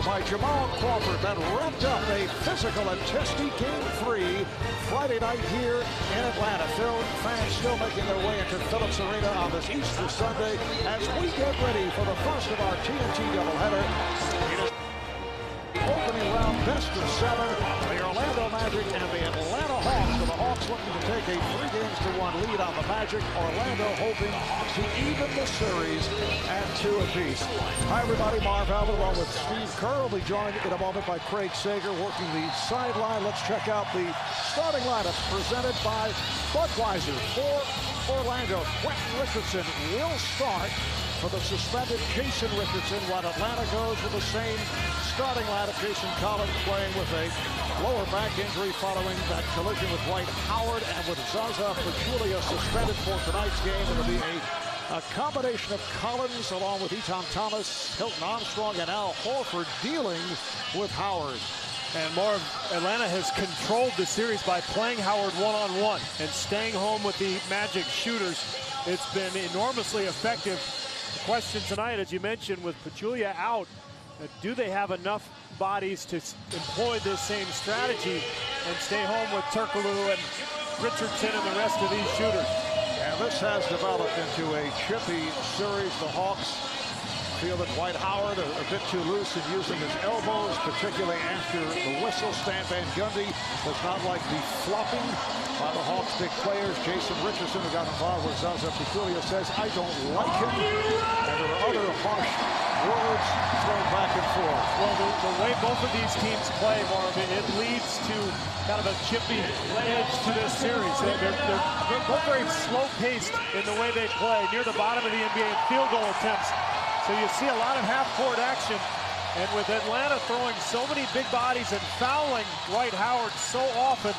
by Jamal Crawford that wrapped up a physical and testy Game 3 Friday night here in Atlanta. Fans still making their way into Phillips Arena on this Easter Sunday as we get ready for the first of our TNT doubleheader. It is the opening round best of 7. The Orlando Magic and the Atlanta Hawks. So the Hawks looking to take a 3-1 lead on the Magic. Orlando hoping to even the series at 2 apiece. Hi everybody, Marv Albert along with Steve Kerr will be joined in a moment by Craig Sager working the sideline. Let's check out the starting lineup presented by Budweiser. For Orlando, Quentin Richardson will start for the suspended Jason Richardson, while Atlanta goes with the same starting lineup. Jason Collins playing with a lower back injury following that collision with Dwight Howard, and with Zaza Pachulia suspended for tonight's game. It'll be a combination of Collins along with Etan Thomas, Hilton Armstrong, and Al Horford dealing with Howard. And more, Atlanta has controlled the series by playing Howard one-on-one and staying home with the Magic shooters. It's been enormously effective. The question tonight, as you mentioned, with Pachulia out, do they have enough bodies to employ this same strategy and stay home with Turkoglu and Richardson and the rest of these shooters? And this has developed into a chippy series. The Hawks feel that Dwight Howard a bit too loose in using his elbows, particularly after the whistle. Stan Van Gundy does not like the flopping by the Hawks' big players. Jason Richardson, who got involved with Zaza Pachulia, says, I don't like him. And there are other harsh words thrown back and forth. Well, the way both of these teams play, Marvin, it leads to kind of a chippy edge to this series. They're both very slow-paced in the way they play, near the bottom of the NBA in field goal attempts. So you see a lot of half-court action, and with Atlanta throwing so many big bodies and fouling Dwight Howard so often,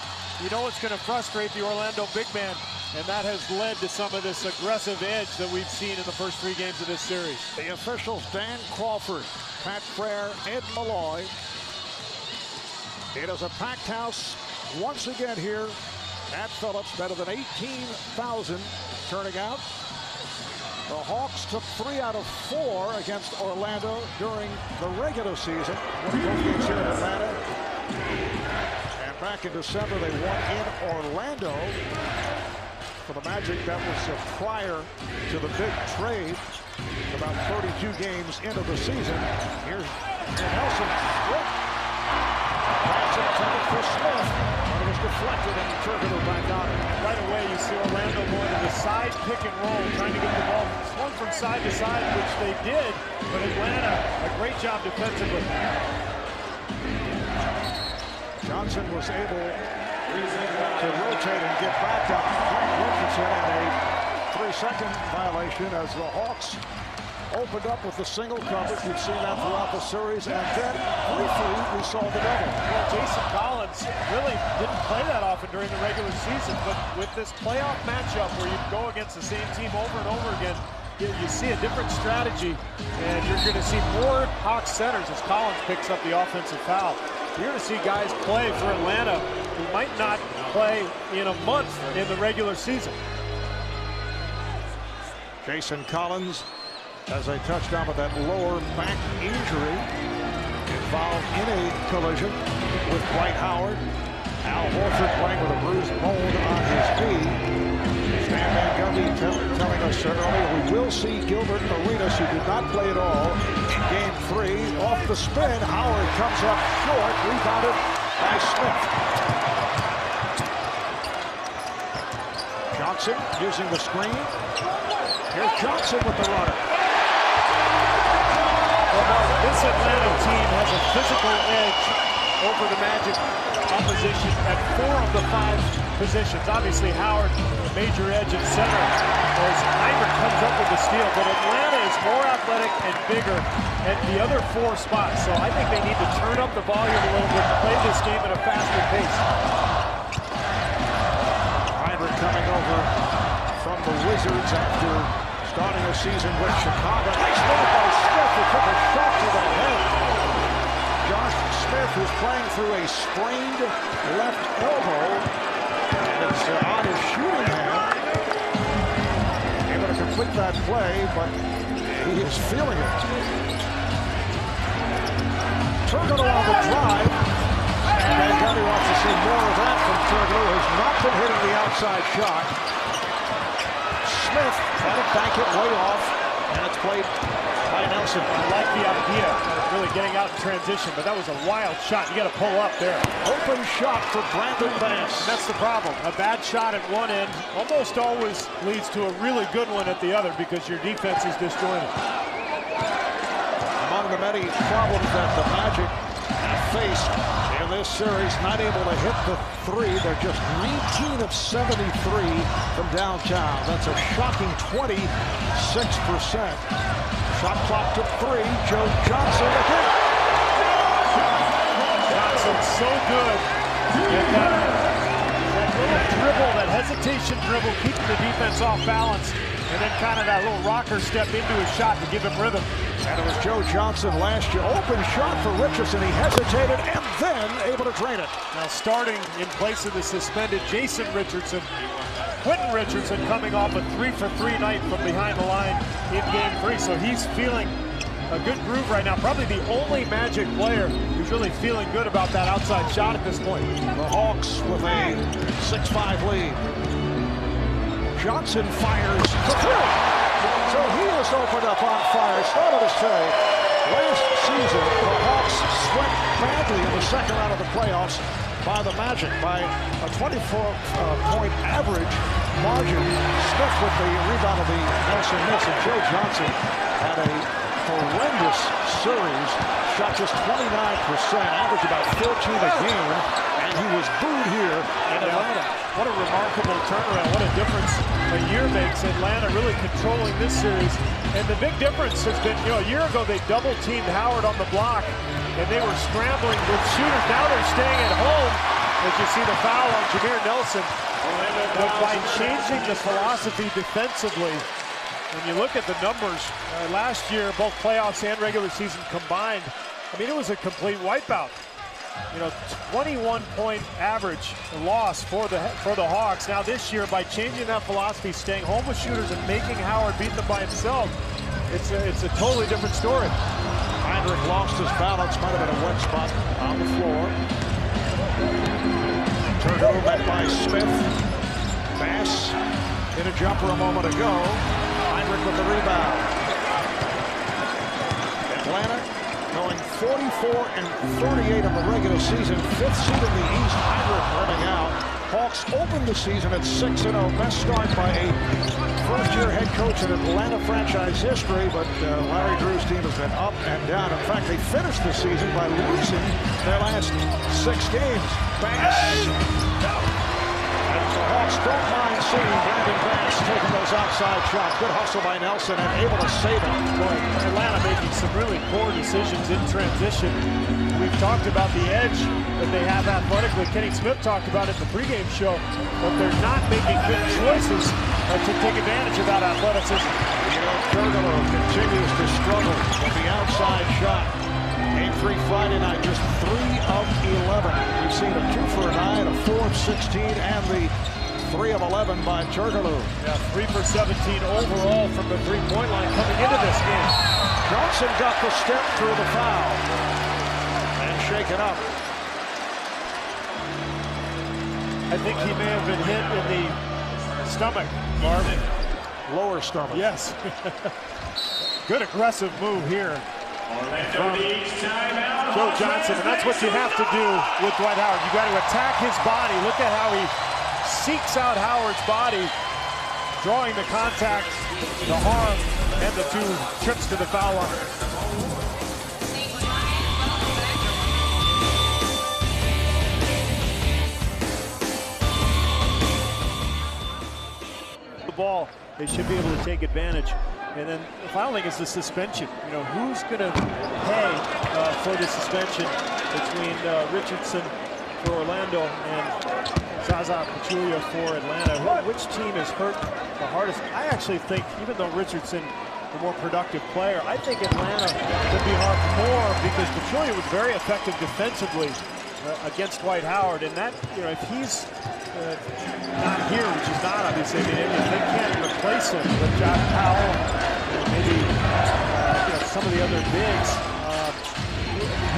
you know it's going to frustrate the Orlando big man, and that has led to some of this aggressive edge that we've seen in the first 3 games of this series. The officials, Dan Crawford, Pat Frere, Ed Malloy. It is a packed house once again here at Phillips. Better than 18,000 turning out. The Hawks took 3 out of 4 against Orlando during the regular season. Winning both games here in Atlanta. And back in December, they won in Orlando. For the Magic, that was prior to the big trade. About 32 games into the season. Here's Nelson. Pass intended for Smith. But it was deflected and Turkoglu back on it. Right away, you see Orlando going to the side pick and roll, trying to get the ball swung from side to side, which they did. But Atlanta, a great job defensively. Johnson was able to rotate and get back up. Richardson and a 3-second violation as the Hawks opened up with the single coverage. We've seen that throughout the series, and then briefly we saw the double. Well, Jason Collins really didn't play that often during the regular season, but with this playoff matchup where you go against the same team over and over again, you see a different strategy, and you're going to see more Hawks centers as Collins picks up the offensive foul. You're going to see guys play for Atlanta who might not play in a month in the regular season. Jason Collins, as I touched on with that lower back injury, involved in a collision with Dwight Howard. Al Horford playing with a bruised bone on his knee. Stan Van Gundy telling us earlier we will see Gilbert Arenas, who did not play at all in Game 3. Off the spin, Howard comes up short, rebounded by Smith. Johnson using the screen. Here's Johnson with the runner. This Atlanta team has a physical edge over the Magic opposition at 4 of the 5 positions. Obviously, Howard, major edge at center as Hyman comes up with the steal, but Atlanta is more athletic and bigger at the other 4 spots. So I think they need to turn up the volume a little bit, play this game at a faster pace. Hyman coming over from the Wizards after starting a season with Chicago. Nice move by Smith, who took a shot to the head. Josh Smith, who's playing through a sprained left elbow, and it's on his shooting hand. Able to complete that play, but he is feeling it. Turkoglu on the drive. And Van Gundy wants to see more of that from Turkoglu, who's not been hitting the outside shot. Smith trying to bank it way off, and it's played by Nelson. I like the idea of really getting out in transition, but that was a wild shot. You got to pull up there. Open shot for Brandon Bass. And that's the problem. A bad shot at one end almost always leads to a really good one at the other because your defense is disjointed. Among the many problems that the Magic have faced in this series, not able to hit the three. They're just 19 of 73 from downtown. That's a shocking 26%. Shot clock to 3. Joe Johnson again. Johnson's so good at that little dribble, that hesitation dribble, keeping the defense off balance, and then kind of that little rocker step into his shot to give him rhythm. And it was Joe Johnson last year. Open shot for Richardson. He hesitated and then able to drain it. Now starting in place of the suspended Jason Richardson, Quentin Richardson coming off a 3-for-3 night from behind the line in Game 3. So he's feeling a good groove right now. Probably the only Magic player who's really feeling good about that outside shot at this point. The Hawks with a 6-5 lead. Johnson fires for 3. So he is opened up on fire. Started to say, last season, the Hawks swept badly in the second round of the playoffs by the Magic by a 24-point average margin. Smith with the rebound of the Nelson miss, and Joe Johnson had a horrendous series. Shot just 29%, averaged about 14 a game, and he was booed here in Atlanta. What a remarkable turnaround. What a difference a year makes. Atlanta really controlling this series. And the big difference has been, a year ago they double-teamed Howard on the block, and they were scrambling with shooters. Now they're staying at home, as you see the foul on Jameer Nelson. But by changing the philosophy defensively, when you look at the numbers, last year, both playoffs and regular season combined, it was a complete wipeout. 21-point average loss for the Hawks. Now this year, by changing that philosophy, staying home with shooters and making Howard beat them by himself, it's a totally different story. Heinrich lost his balance, might have been a wet spot on the floor. Turkoglu met by Smith. Bass hit a jumper a moment ago. Heinrich with the rebound. Atlanta going 44-38 in the regular season, 5th seed in the East. Heinrich running out. Hawks opened the season at 6-0. Best start by a first-year head coach in Atlanta franchise history, but Larry Drew's team has been up and down. In fact, they finished the season by losing their last 6 games. Bass. The Hawks don't mind seeing Brandon Bass taking those outside shots. Good hustle by Nelson and able to save it. Boy, Atlanta making some really poor decisions in transition. We've talked about the edge that they have athletically. Kenny Smith talked about it in the pregame show, but they're not making good choices to take advantage of that athleticism. Turkoglu continues to struggle with the outside shot. Game 3 Friday night, just 3 of 11. We've seen a 2 for 9, a 4 of 16, and the 3 of 11 by Turkoglu. Yeah, 3 for 17 overall from the three-point line coming into this game. Johnson got the step through the foul and shaken up. I think he may have been hit in the stomach, Marvin. Lower stomach. Yes. Good aggressive move here from Joe Johnson, and that's what you have to do with Dwight Howard. You got to attack his body. Look at how he seeks out Howard's body, drawing the contact, the harm, and the 2 trips to the foul line. The ball, they should be able to take advantage. And then the final thing is the suspension. Who's going to pay for the suspension between Richardson for Orlando and Zaza Pachulia for Atlanta? Which team is hurt the hardest? I actually think, even though Richardson, the more productive player, I think Atlanta could be hard more because Pachulia was very effective defensively against Dwight Howard, and that, if he's not here, which is not obviously, if they can't replace him with Josh Powell, and maybe some of the other bigs,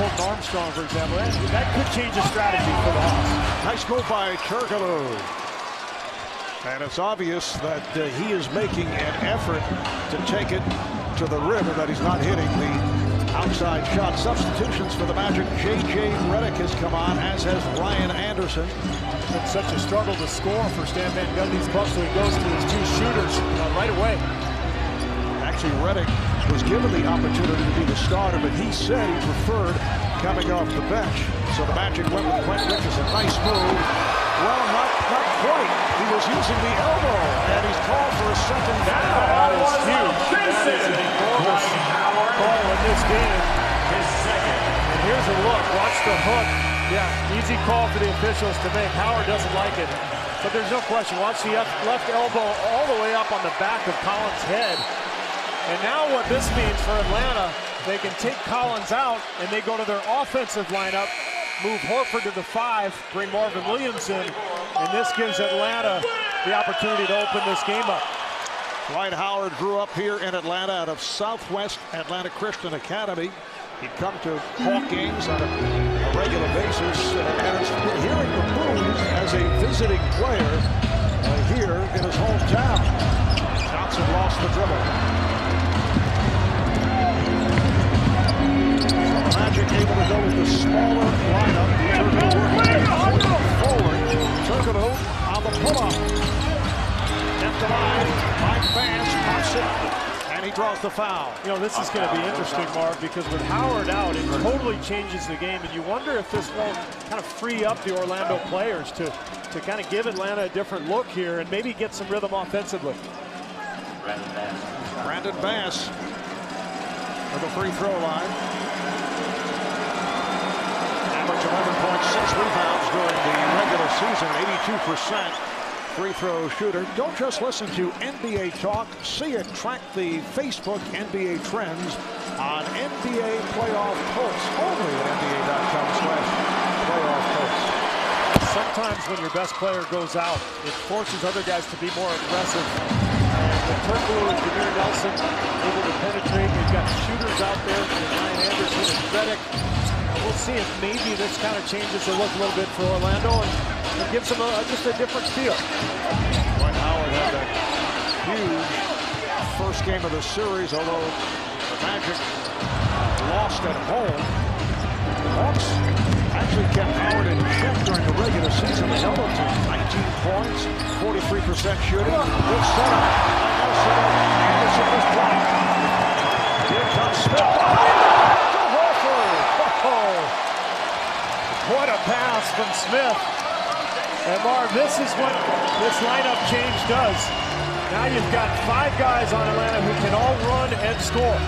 Colton Armstrong, for example. That could change the strategy for the Hawks. Nice move by Turkoglu. And it's obvious that he is making an effort to take it to the rim, and that he's not hitting the outside shot. Substitutions for the Magic. J.J. Redick has come on, as has Ryan Anderson. It's such a struggle to score for Stan Van Gundy's Bucks, so he goes to his two shooters right away. Actually, Redick was given the opportunity to be the starter, but he said he preferred coming off the bench. So the Magic went with Quentin Richardson. Nice move. Well, not quite. He was using the elbow, and he's called for a second down. That is huge. That is an enormous call in this game. And here's a look. Watch the hook. Yeah, easy call for the officials to make. Howard doesn't like it. But there's no question. Watch the left elbow all the way up on the back of Collins' head. And now what this means for Atlanta, they can take Collins out, and they go to their offensive lineup, move Horford to the 5, bring Marvin Williams in, and this gives Atlanta the opportunity to open this game up. Dwight Howard grew up here in Atlanta out of Southwest Atlanta Christian Academy. He'd come to Hawk games on a regular basis, and it's hearing the boos as a visiting player here in his hometown. Johnson lost the dribble. So the Magic able to go with the smaller lineup. Turkoglu forward. Turkoglu on the pull-up. Left line, Mike Vance pops it, and he draws the foul. You know, this is going to be interesting, Marv, because with Howard out, it totally changes the game, and you wonder if this won't kind of free up the Orlando players to kind of give Atlanta a different look here and maybe get some rhythm offensively. Brandon Bass for the free throw line. Average 11.6 rebounds during the regular season, 82% free throw shooter. Don't just listen to NBA talk. See it. Track the Facebook NBA trends on NBA Playoff Pulse. Only at NBA.com/playoff pulse. Sometimes when your best player goes out, it forces other guys to be more aggressive. And with Turkoglu and Jameer Nelson able to penetrate, they've got shooters out there, Ryan Anderson and Redick. We'll see if maybe this kind of changes the look a little bit for Orlando and gives them just a different feel. Dwight Howard had that huge first game of the series, although the Magic lost at home. The Hawks actually kept Howard in check during the regular season. They held him to 19 points, 43% shooting. Good setup by Nelson. Anderson was blocked. Here comes Smith. To Horford. Oh, what a pass from Smith. And Marv, this is what this lineup change does. Now you've got 5 guys on Atlanta who can all run and score.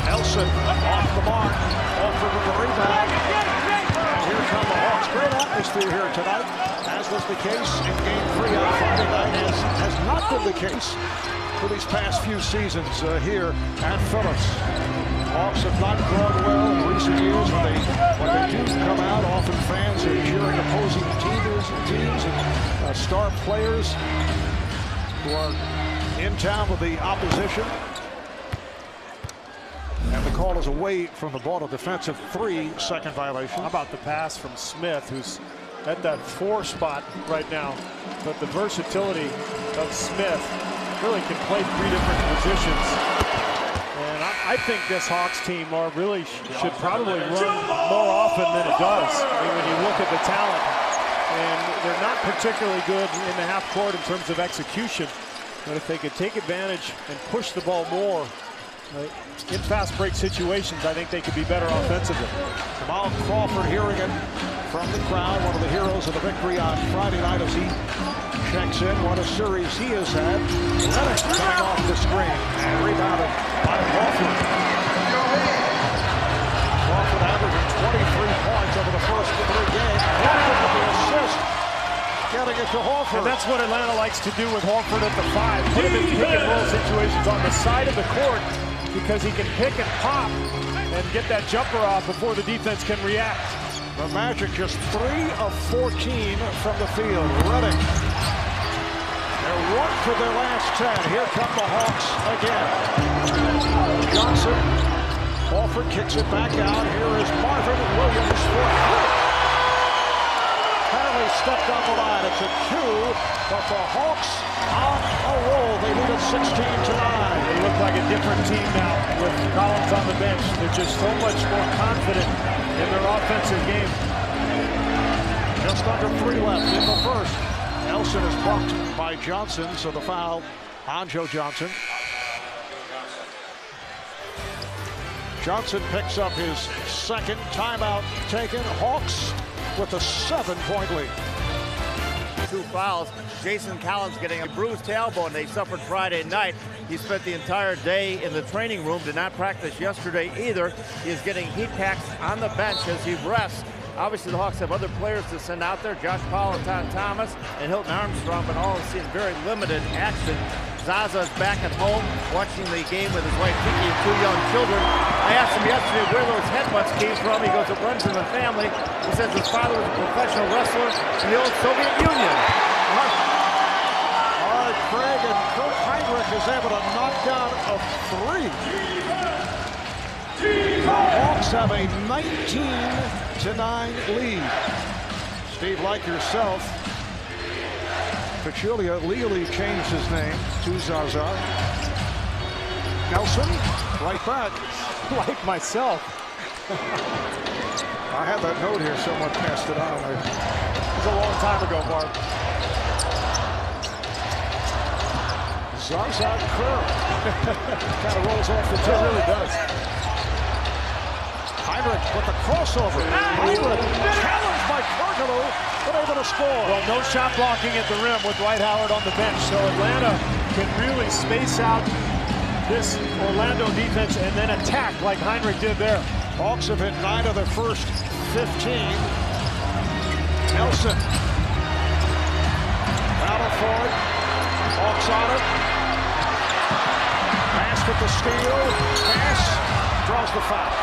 Nelson off the mark. Horford with the rebound. And here come the Hawks. Great atmosphere here tonight, as was the case in Game 3 on Friday night, as has not been the case for these past few seasons here at Phillips. Hawks have not grown well in recent years. When they do come out, often fans are cheering opposing teams and star players who are in town with the opposition. And the call is away from the ball, a defensive 3-second violation. How about the pass from Smith, who's at that 4 spot right now? But the versatility of Smith, really can play 3 different positions. And I think this Hawks team really should probably run more often than it does. I mean, when you look at the talent, and they're not particularly good in the half court in terms of execution. But if they could take advantage and push the ball more in fast break situations, I think they could be better offensively. Jamal Crawford hearing it from the crowd, one of the heroes of the victory on Friday night as he checks in. What a series he has had. Redick coming off the screen and rebounded by Crawford. Crawford averaging 23 points over the first 3 games. Crawford with the assist, getting it to Horford. And that's what Atlanta likes to do with Horford at the 5. Put him in pick and roll situations on the side of the court, because he can pick and pop and get that jumper off before the defense can react. The Magic just 3 of 14 from the field. Redick. They're 1 for their last 10. Here come the Hawks again. Johnson off Horford kicks it back out. Here is Marvin Williams for apparently stepped on the line. It's a 2, but the Hawks on a roll. They lead it 16-9. They look like a different team now with Collins on the bench. They're just so much more confident in their offensive game. Just under 3 left in the first. Nelson is bumped by Johnson, so the foul on Joe Johnson. Johnson picks up his second timeout taken. Hawks with a 7-point lead. 2 fouls. Jason Collins getting a bruised tailbone they suffered Friday night. He spent the entire day in the training room, did not practice yesterday either. He is getting heat packs on the bench as he rests. Obviously, the Hawks have other players to send out there. Josh Powell, Tom Thomas, and Hilton Armstrong, but all have seen very limited action. Zaza is back at home watching the game with his wife Kiki and 2 young children. I asked him yesterday where those headbutts came from. He goes, it runs in the family. He says his father was a professional wrestler in the old Soviet Union. All right, Craig, and Kurt Heinrich is able to knock down a 3. The Hawks have a 19-9 lead. Steve, like yourself, Pachulia legally changed his name to Zaza. Nelson, right back. Like myself. I had that note here. Someone passed it on. It was a long time ago, Mark. Zaza curve. Kind of rolls off the tip. It really does. Heinrich with the crossover. Heinrich challenged by Cargalo, but able to score. Well, no shot blocking at the rim with Dwight Howard on the bench, so Atlanta can really space out this Orlando defense and then attack like Heinrich did there. Hawks have hit 9 of their first 15. Nelson. Battle for it. Hawks on it. Pass with the steal. Pass. Draws the foul.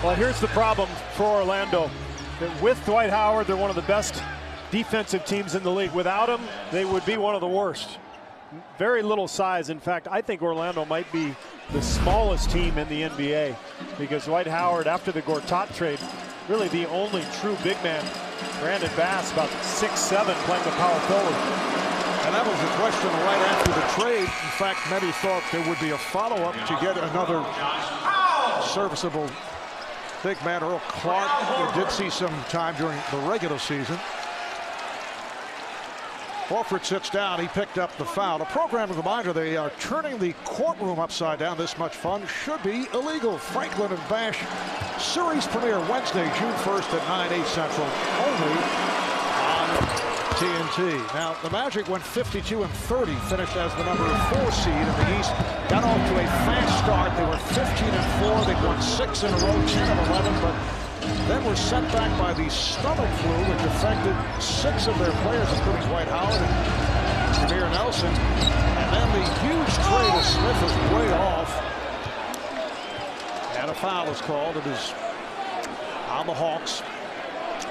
Well, here's the problem for Orlando. With Dwight Howard, they're one of the best defensive teams in the league. Without him, they would be one of the worst. Very little size. In fact, I think Orlando might be the smallest team in the NBA because Dwight Howard, after the Gortat trade, really the only true big man. Brandon Bass, about 6'7", playing the power forward. And that was the question right after the trade. In fact, many thought there would be a follow-up to get another serviceable big man. Earl Clark did see some time during the regular season. Horford sits down. He picked up the foul. A programming reminder, they are turning the courtroom upside down. This much fun should be illegal. Franklin and Bash series premiere Wednesday, June 1st at 9/8 Central, only on TNT. Now, the Magic went 52-30, finished as the number 4 seed in the East. Got off to a fast start. They were 15-4. They won 6 in a row, 10-11, but then were sent back by the stomach flu, which affected 6 of their players, including Dwight Howard and Jameer Nelson. And then the huge trade of Smith is way off. And a foul is called. It is on the Hawks.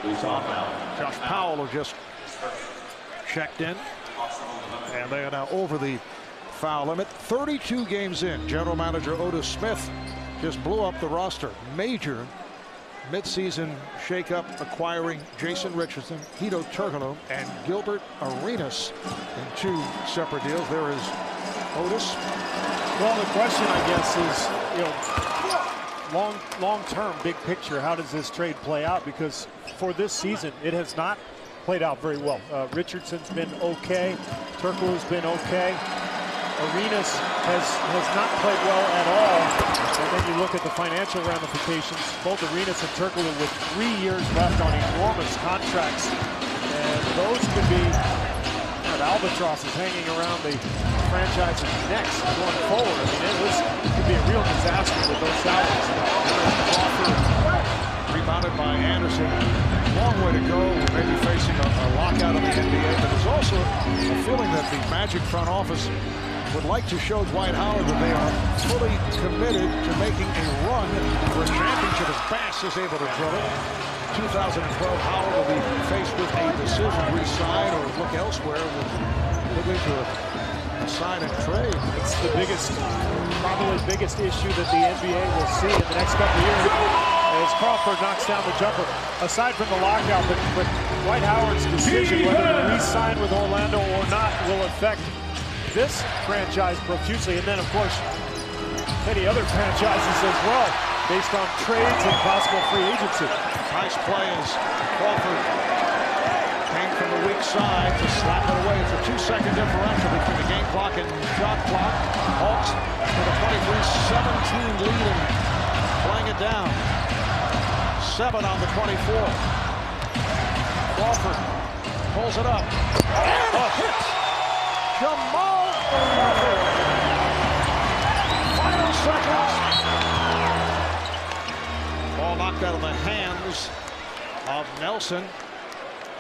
Josh Powell who just checked in. And they are now over the foul limit. 32 games in. General Manager Otis Smith just blew up the roster. Major midseason shakeup, acquiring Jason Richardson, Hito Turkoglu, and Gilbert Arenas in 2 separate deals. There is Otis. Well, the question, I guess, is, long term, big picture, how does this trade play out? Because for this season, it has not played out very well. Richardson's been okay. Turkoglu's been okay. Arenas has not played well at all. And then you look at the financial ramifications. Both Arenas and Turkoglu with 3 years left on enormous contracts. And those could be albatrosses hanging around the franchise's necks going forward. I mean, it could be a real disaster with those salaries. Rebounded by Anderson. Long way to go. We may be facing a lockout in the NBA, but there's also a feeling that the Magic front office would like to show Dwight Howard that they are fully committed to making a run for a championship as Bass is able to drill it. 2012, Howard will be faced with a decision, resign or look elsewhere. We'll look into a sign and trade. It's the biggest, probably biggest issue that the NBA will see in the next couple of years as Crawford knocks down the jumper. Aside from the lockout, but Dwight Howard's decision whether to re-sign with Orlando or not will affect this franchise profusely. And then, of course, many other franchises as well, based on trades and possible free agency. Nice play as Crawford came from the weak side to slap it away. It's a 2-second differential between the game clock and shot clock. Hawks with a 23-17 lead and playing it down. 7 on the 24. Crawford pulls it up. And a hit! Jamal Crawford. Final seconds. Ball knocked out of the hands of Nelson.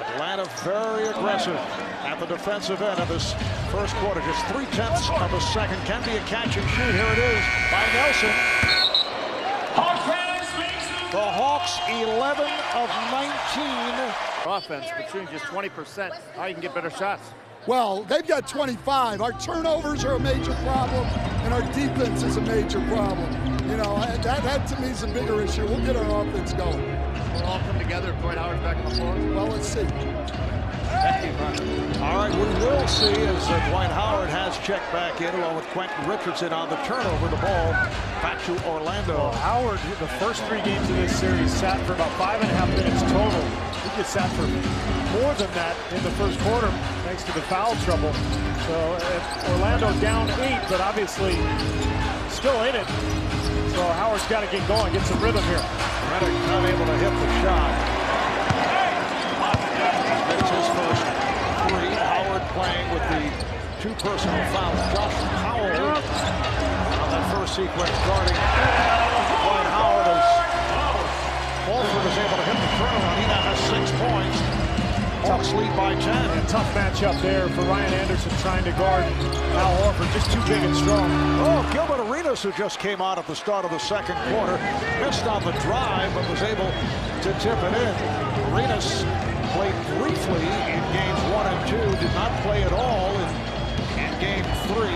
Atlanta very aggressive at the defensive end of this first quarter. Just 0.3 of a second. Can be a catch and shoot. Here it is by Nelson. The Hawks 11 of 19. Offense, but shooting just 20%. How you can get better shots? Well, they've got 25. Our turnovers are a major problem, and our defense is a major problem. You know, that to me is a bigger issue. We'll get our offense going. We'll all come together if Dwight Howard's back on the floor. Well, let's see. All right, we will see as Dwight Howard has checked back in along with Quentin Richardson on the turnover. The ball back to Orlando. Well, Howard, the first 3 games of this series, sat for about 5.5 minutes total. He just sat for more than that in the first quarter, thanks to the foul trouble. So Orlando down 8, but obviously still in it. So Howard's got to get going, get some rhythm here. Redick not able to hit the shot. It's his first 3. Howard playing with the 2 personal fouls. Josh Powell on that first sequence guarding Dwight Howard as Crawford is able to hit the turnaround. He now has 6 points. Hawks lead by 10. A tough matchup there for Ryan Anderson trying to guard Al Horford, just too big and strong. Oh, Gilbert Arenas, who just came out at the start of the second quarter, missed on the drive but was able to tip it in. Arenas played briefly in games 1 and 2, did not play at all in game 3.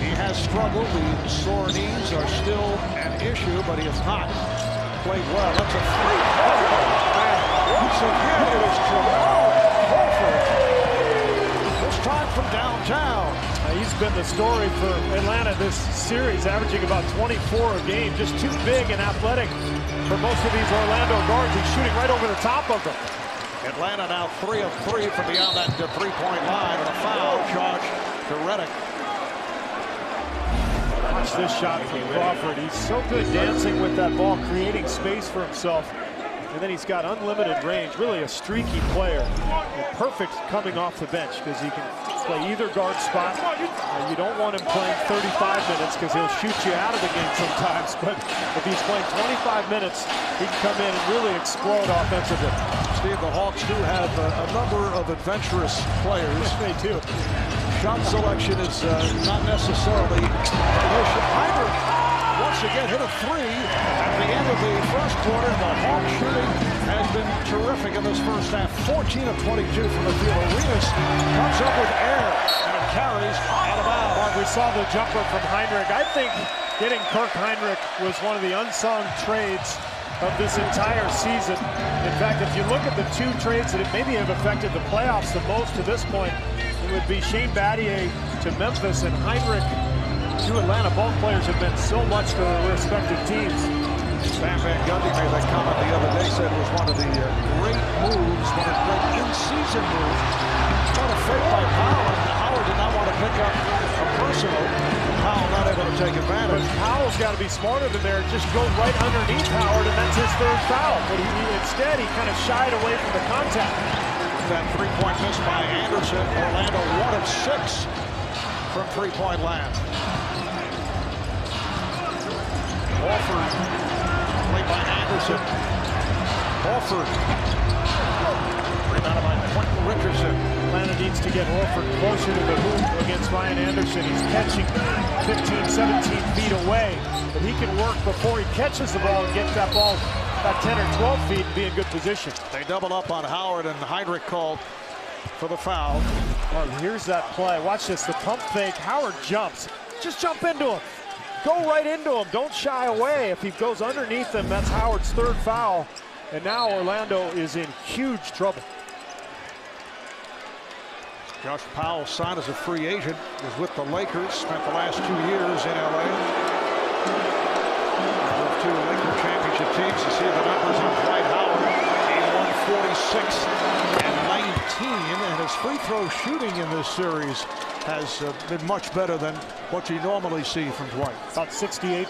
He has struggled. The sore knees are still an issue, but he has not played well. That's a 3-pointer. Once again, it is Jamal Crawford. This time from downtown. He's been the story for Atlanta this series, averaging about 24 a game. Just too big and athletic for most of these Orlando guards. He's shooting right over the top of them. Atlanta now 3 of 3 from beyond that 3-point line, and a foul charge to Redick. Watch this shot from Crawford. He's so good dancing with that ball, creating space for himself. And then he's got unlimited range, really a streaky player. And perfect coming off the bench because he can play either guard spot. You don't want him playing 35 minutes because he'll shoot you out of the game sometimes. But if he's playing 25 minutes, he can come in and really explode offensively. Steve, the Hawks do have a number of adventurous players. Yes, they do. Shot selection is not necessarily an issue. Heinrich once again hit a 3 at the end of the first quarter. The Hawks shooting has been terrific in this first half. 14 of 22 from the field. Arenas comes up with air and it carries out of bounds. Mark, we saw the jumper from Heinrich. I think getting Kirk Heinrich was one of the unsung trades of this entire season. In fact, if you look at the 2 trades that maybe have affected the playoffs the most to this point, it would be Shane Battier to Memphis and Heinrich to Atlanta. Both players have meant so much to their respective teams. Stan Van Gundy made that comment the other day, said it was one of the great moves, one of the great in-season moves. Not a fake by Powell, and Howard did not want to pick up a personal. Powell not able to take advantage. But Powell's got to be smarter than there. Just go right underneath Howard, and that's his 3rd foul. But instead, he kind of shied away from the contact. That 3-point miss by Anderson. Orlando 1 of 6 from 3-point land. Horford, played by Anderson. Horford, rebounded by Quentin Richardson. Atlanta needs to get Horford closer to the hoop against Ryan Anderson. He's catching 15, 17 feet away, but he can work before he catches the ball and get that ball about 10 or 12 feet and be in good position. They double up on Howard, and Heinrich called for the foul. Well, here's that play. Watch this, the pump fake. Howard jumps. Just jump into him. Go right into him. Don't shy away. If he goes underneath him, that's Howard's third foul. And now Orlando is in huge trouble. Josh Powell signed as a free agent, was with the Lakers, spent the last 2 years in LA. Moved to Laker championship teams. You see the numbers on Dwight Howard, 46 and 19, and his free throw shooting in this series has been much better than what you normally see from Dwight. About 68%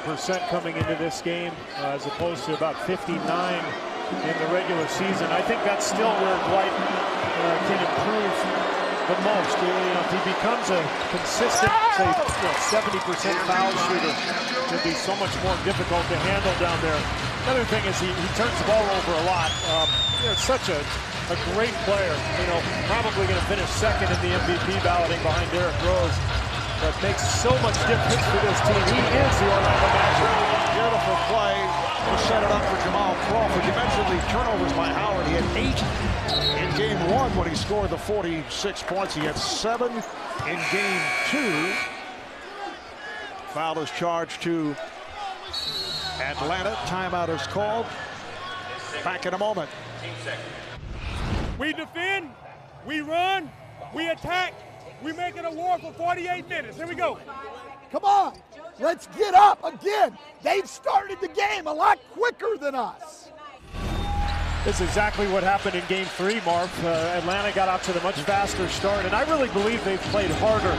coming into this game, as opposed to about 59 in the regular season. I think that's still where Dwight can improve the most. If he becomes a consistent, say, 70% foul shooter, it'll be so much more difficult to handle down there. Another thing is he turns the ball over a lot. Such a great player. Probably going to finish second in the MVP balloting behind Derrick Rose. But makes so much difference for this team. He is the Orlando Magic. Beautiful play to set it up for Jamal Crawford. You mentioned the turnovers by Howard. He had 8 in game 1 when he scored the 46 points. He had 7 in game 2. Foul is charged to Atlanta. Timeout is called. Back in a moment. We defend, we run, we attack, we make it a war for 48 minutes. Here we go. Come on, let's get up again. They've started the game a lot quicker than us. That's exactly what happened in game 3, Marv. Atlanta got out to the much faster start, and I really believe they've played harder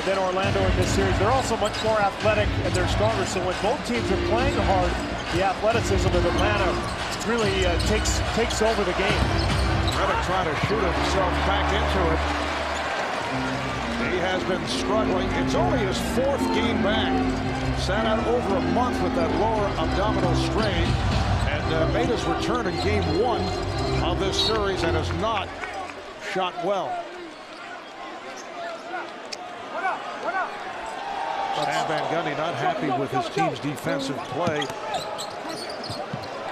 than Orlando in this series. They're also much more athletic, and they're stronger, so when both teams are playing hard, the athleticism of Atlanta really takes over the game. Redick trying to shoot himself back into it. He has been struggling. It's only his 4th game back. Sat out over a month with that lower abdominal strain, and made his return in game 1 of this series and has not shot well. Stan Van Gundy not happy with his team's defensive play.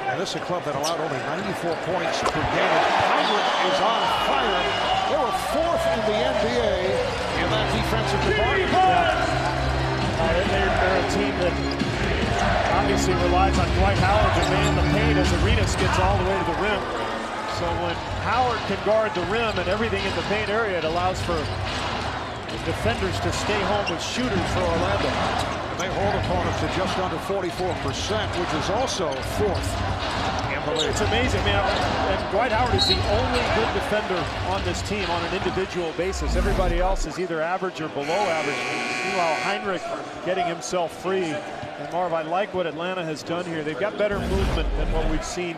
And this is a club that allowed only 94 points per game. Heinrich is on fire. They were 4th in the NBA in that defensive department. They're a team that obviously relies on Dwight Howard to man the paint as Arenas gets all the way to the rim. So when Howard can guard the rim and everything in the paint area, it allows for defenders to stay home with shooters for Orlando. They hold opponents to just under 44%, which is also 4th in the league. It's amazing, man. And Dwight Howard is the only good defender on this team on an individual basis. Everybody else is either average or below average. Meanwhile, Heinrich getting himself free. And Marv, I like what Atlanta has done here. They've got better movement than what we've seen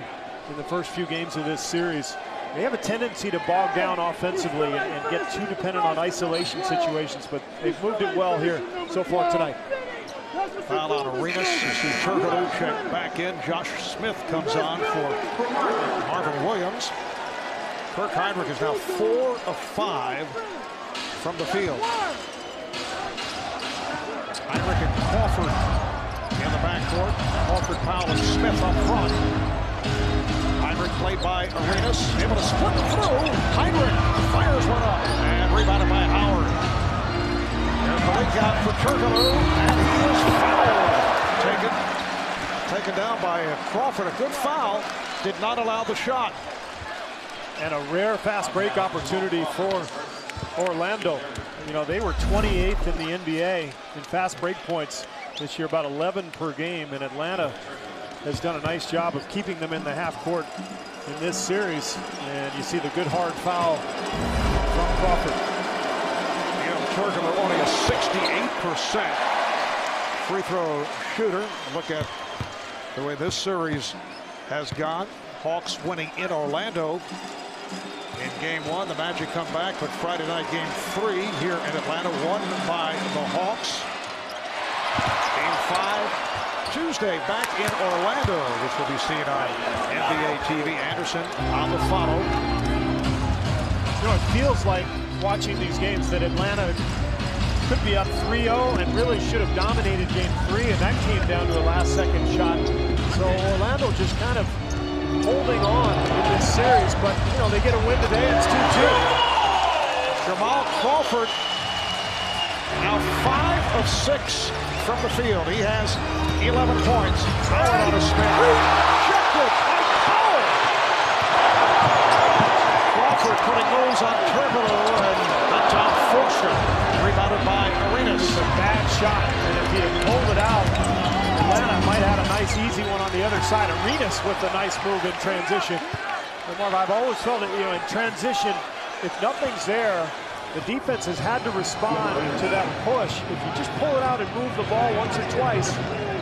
in the first few games of this series. They have a tendency to bog down offensively and get too dependent on isolation situations, but they've moved it well here so far tonight. Foul on Arenas. You see Turkoglu check back in. Josh Smith comes on for Marvin Williams. Kirk Heinrich is now 4 of 5 from the field. Heinrich and Crawford in the backcourt. Crawford, Powell, and Smith up front. Heinrich played by Arenas. Able to split through. Heinrich fires one up and rebounded by Howard. There's the leak out for Turkoglu, and he is fouled. Taken down by Crawford. A good foul. Did not allow the shot. And a rare fast break opportunity for Orlando. They were 28th in the NBA in fast break points this year, about 11 per game, and Atlanta has done a nice job of keeping them in the half court in this series. And you see the good hard foul from Crawford. Turkoglu only a 68% free throw shooter. Look at the way this series has gone. Hawks winning in Orlando in game 1. The Magic come back, but Friday night game 3 here in Atlanta won by the Hawks. Game 5 Tuesday back in Orlando, which will be seen on NBA TV. Anderson on the follow. It feels like watching these games that Atlanta could be up 3-0 and really should have dominated game 3, and that came down to a last-second shot. So Orlando just kind of holding on in this series, but they get a win today. It's 2-2. Jamal Crawford now 5 of 6 from the field. He has 11 points. Howard on a spin. Rejected by Howard. Crawford putting moves on Turkoglu and on top Forsher. Rebounded by Arenas. It's a bad shot, and if he had pulled it out, Atlanta might have had a nice easy one on the other side. Arenas with a nice move in transition. But Marv, I've always felt that, in transition, if nothing's there, the defense has had to respond to that push. If you just pull it out and move the ball once or twice,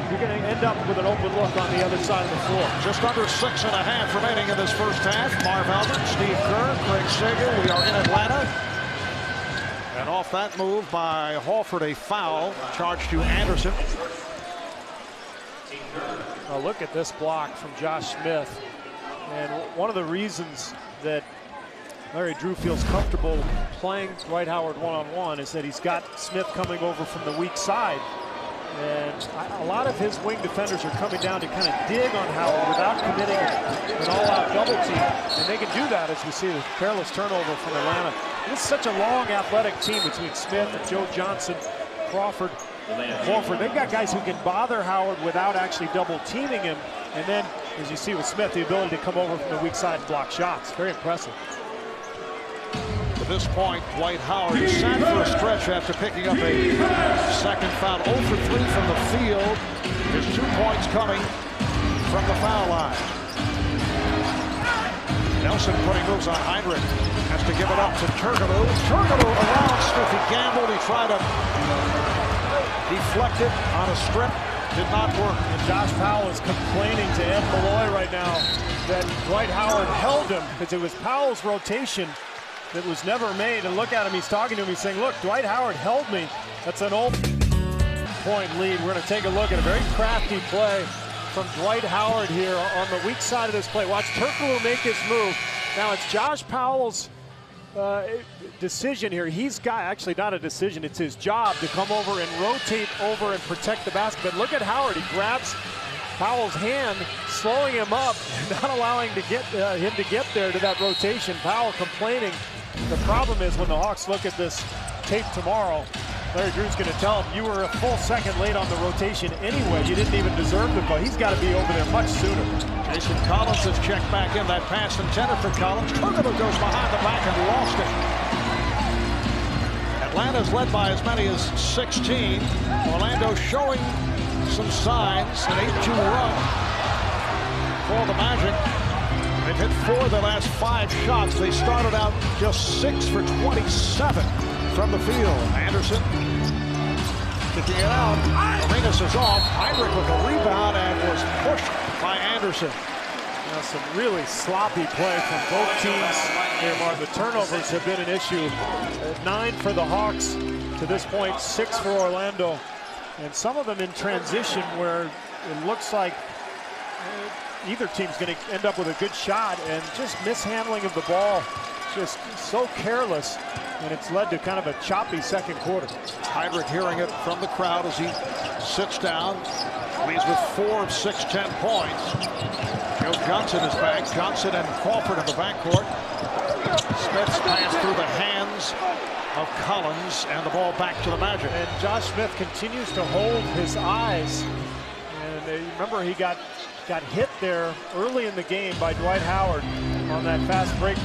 you're going to end up with an open look on the other side of the floor. Just under 6.5 remaining in this first half. Marv Albert, Steve Kerr, Craig Sager. We are in Atlanta. And off that move by Hawford, a foul charged to Anderson. Well, look at this block from Josh Smith. And one of the reasons that Larry Drew feels comfortable playing Dwight Howard one-on-one is that he's got Smith coming over from the weak side. And a lot of his wing defenders are coming down to kind of dig on Howard without committing an all-out double team. And they can do that, as we see the careless turnover from Atlanta. This is such a long athletic team between Smith and Joe Johnson, Crawford, and Horford. They've got guys who can bother Howard without actually double teaming him. And then, as you see with Smith, the ability to come over from the weak side and block shots. Very impressive. At this point, Dwight Howard is sat for a stretch after picking up a second foul. 0 for 3 from the field. His 2 points coming from the foul line. Nelson putting moves on Heinrich. Has to give it up to Turkoglu. Turkoglu around Smith. He gambled. He tried to deflect it on a strip. Did not work. And Josh Powell is complaining to Ed Malloy right now that Dwight Howard held him because it was Powell's rotation that was never made. And look at him, he's talking to him, he's saying, look, Dwight Howard held me. That's an old point lead. We're going to take a look at a very crafty play from Dwight Howard here on the weak side of this play. Watch Turkoglu make his move. Now it's Josh Powell's decision here. He's got, actually not a decision, it's his job to come over and rotate over and protect the basket. But look at Howard, he grabs Powell's hand, slowing him up, not allowing to get him to get there to that rotation. Powell complaining. The problem is when the Hawks look at this tape tomorrow, Larry Drew's going to tell him, you were a full second late on the rotation anyway. You didn't even deserve the ball. He's got to be over there much sooner. Jason Collins has checked back in. That pass intended for Collins. Turkoglu goes behind the back and lost it. Atlanta's led by as many as 16. Orlando showing some signs, an 8-2 run for the Magic. They've hit 4 of the last 5 shots. They started out just 6 for 27 from the field. Anderson kicking it out. Arenas is off. Heinrich with a rebound and was pushed by Anderson. Now some really sloppy play from both teams here, Mark. The turnovers have been an issue. 9 for the Hawks to this point, 6 for Orlando. And some of them in transition where it looks like either team's going to end up with a good shot, and just mishandling of the ball, just so careless, and it's led to kind of a choppy second quarter. Heinrich hearing it from the crowd as he sits down. Leads with 4 of 6 10 points. Joe Johnson is back. Johnson and Crawford in the backcourt. Smith's pass through the hands of Collins, and the ball back to the Magic. And Josh Smith continues to hold his eyes. And remember, he got hit there early in the game by Dwight Howard on that fast break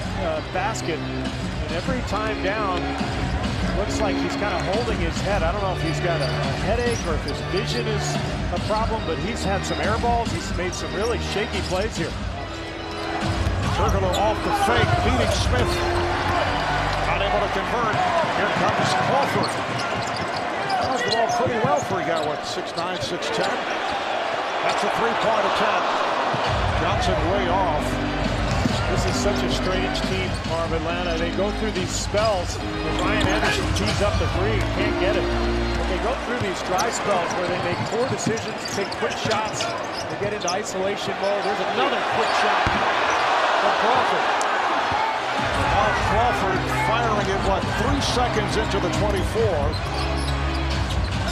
basket. And every time down, looks like he's kind of holding his head. I don't know if he's got a headache or if his vision is a problem, but he's had some air balls. He's made some really shaky plays here. Turkoglu off the fake, beating Smith. Not able to convert. Here comes Crawford. Runs the ball pretty well for a guy, what, 6'9", 6'10". That's a three-point attempt. Johnson way off. This is such a strange team, Marv, Atlanta. They go through these spells where Ryan Anderson tees up the three, can't get it. But they go through these dry spells where they make poor decisions, take quick shots, they get into isolation mode. There's another quick shot from Crawford. Now Crawford firing it, what, 3 seconds into the 24.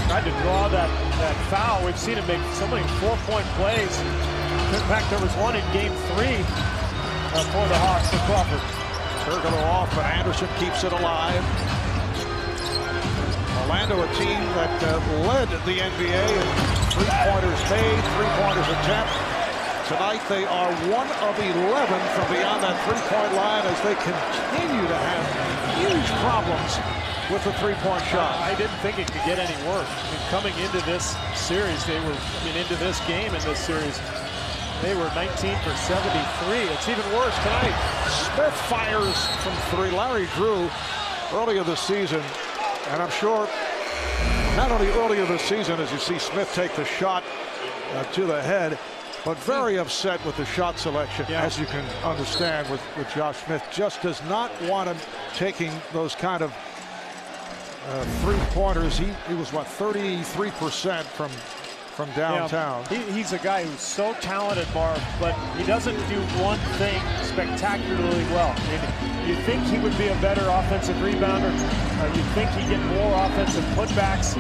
Tried to draw that foul. We've seen him make so many 4-point plays. In fact, there was one in game 3 for the Hawks for Crawford. Turkoglu off, but Anderson keeps it alive. Orlando, a team that led the NBA in three-pointers made, three-pointers attempt. Tonight they are 1 of 11 from beyond that three-point line as they continue to have huge problems with the three-point shot. I didn't think it could get any worse. I mean, coming into this series, into this game in this series, they were 19 for 73. It's even worse tonight. Smith fires from three. Larry Drew earlier this season, and I'm sure not only earlier this season as you see Smith take the shot to the head, but very upset with the shot selection, as you can understand with Josh Smith. Just does not want him taking those kind of three-pointers. He was, what, 33% from downtown. Yeah, he's a guy who's so talented, Marv, but he doesn't do one thing spectacularly well. I mean, you'd think he would be a better offensive rebounder. You'd think he'd get more offensive putbacks,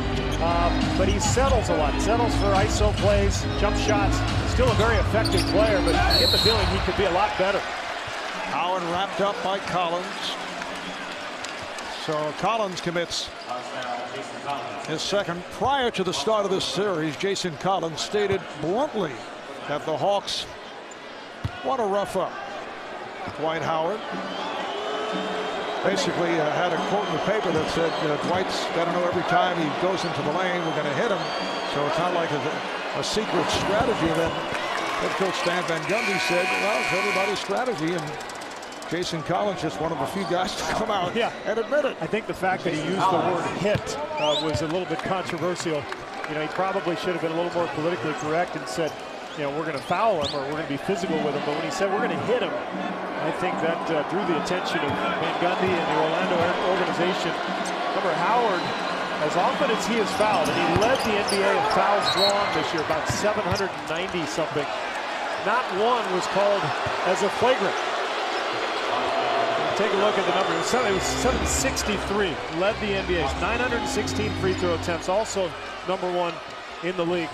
but he settles a lot. Settles for ISO plays, jump shots. Still a very effective player, but I get the feeling he could be a lot better. Howard wrapped up by Collins. So Collins commits his second. Prior to the start of this series, Jason Collins stated bluntly that the Hawks want to rough up Dwight Howard. Basically had a quote in the paper that said Dwight's got to know every time he goes into the lane we're going to hit him. So it's not like a secret strategy. Then head coach Stan Van Gundy said, well, it's everybody's strategy, and Jason Collins just one of the few guys to come out and admit it. I think the fact that he used the word hit was a little bit controversial. You know, he probably should have been a little more politically correct and said, you know, we're going to foul him or we're going to be physical with him. But when he said we're going to hit him, I think that drew the attention of Van Gundy and the Orlando organization. Remember, Howard, as often as he has fouled, and he led the NBA in fouls drawn this year, about 790 something. Not one was called as a flagrant. Take a look at the number. It was 763. Led the NBA's 916 free throw attempts. Also #1 in the league.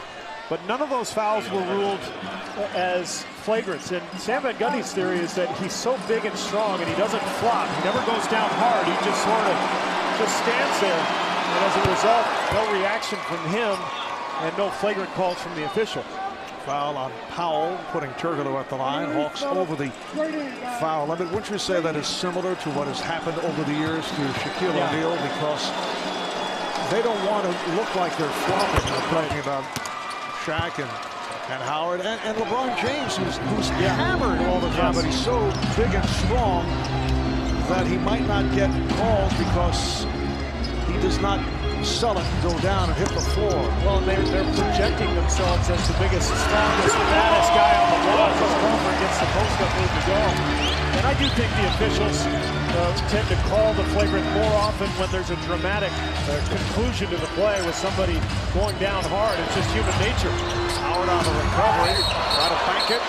But none of those fouls were ruled as flagrants. And Sam Van Gundy's theory is that he's so big and strong and he doesn't flop. He never goes down hard. He just sort of stands there. And as a result, no reaction from him and no flagrant calls from the official. Foul on Powell, putting Turkoglu at the line. Hawks over the foul limit. Wouldn't you say that is similar to what has happened over the years to Shaquille O'Neal, because they don't want to look like they're flopping. They're talking about Shaq and Howard and LeBron James, who's hammered all the time, but he's so big and strong that he might not get calls because he does not sell it and go down and hit the floor. Well, they're projecting themselves as the biggest, strongest, baddest guy on the wall. Just over against the post-up move to go. And I do think the officials tend to call the flagrant more often when there's a dramatic conclusion to the play with somebody going down hard. It's just human nature. Howard on the recovery, try to bank it.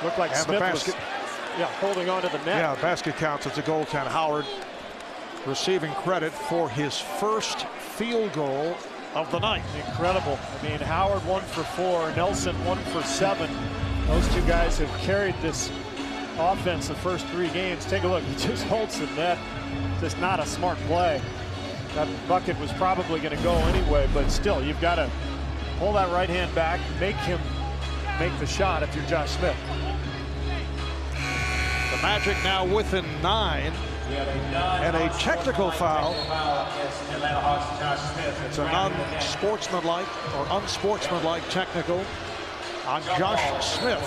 Looked like Smith was holding on to the net. Yeah, basket counts. It's a goaltend. Howard receiving credit for his first field goal of the night. Incredible. I mean, Howard 1 for 4, Nelson 1 for 7. Those two guys have carried this offense the first 3 games. Take a look. He just holds the net. Just not a smart play. That bucket was probably going to go anyway, but still, you've got to pull that right hand back, make him make the shot if you're Josh Smith. The Magic now within 9. And a technical foul. It's a non-sportsmanlike or unsportsmanlike technical on Josh Smith.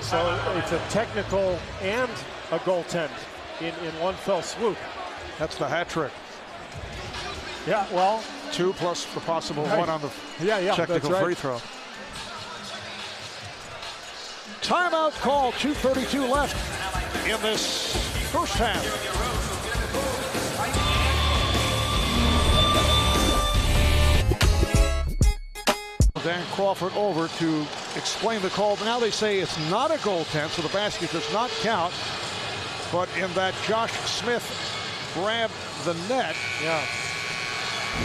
So it's a technical and a goaltend in one fell swoop. That's the hat trick. Yeah, well, 2 plus the possible 1 on the technical free throw. Timeout call, 2:32 left in this first half. Dan Crawford over to explain the call. Now they say it's not a goaltend, so the basket does not count. But in that Josh Smith grabbed the net.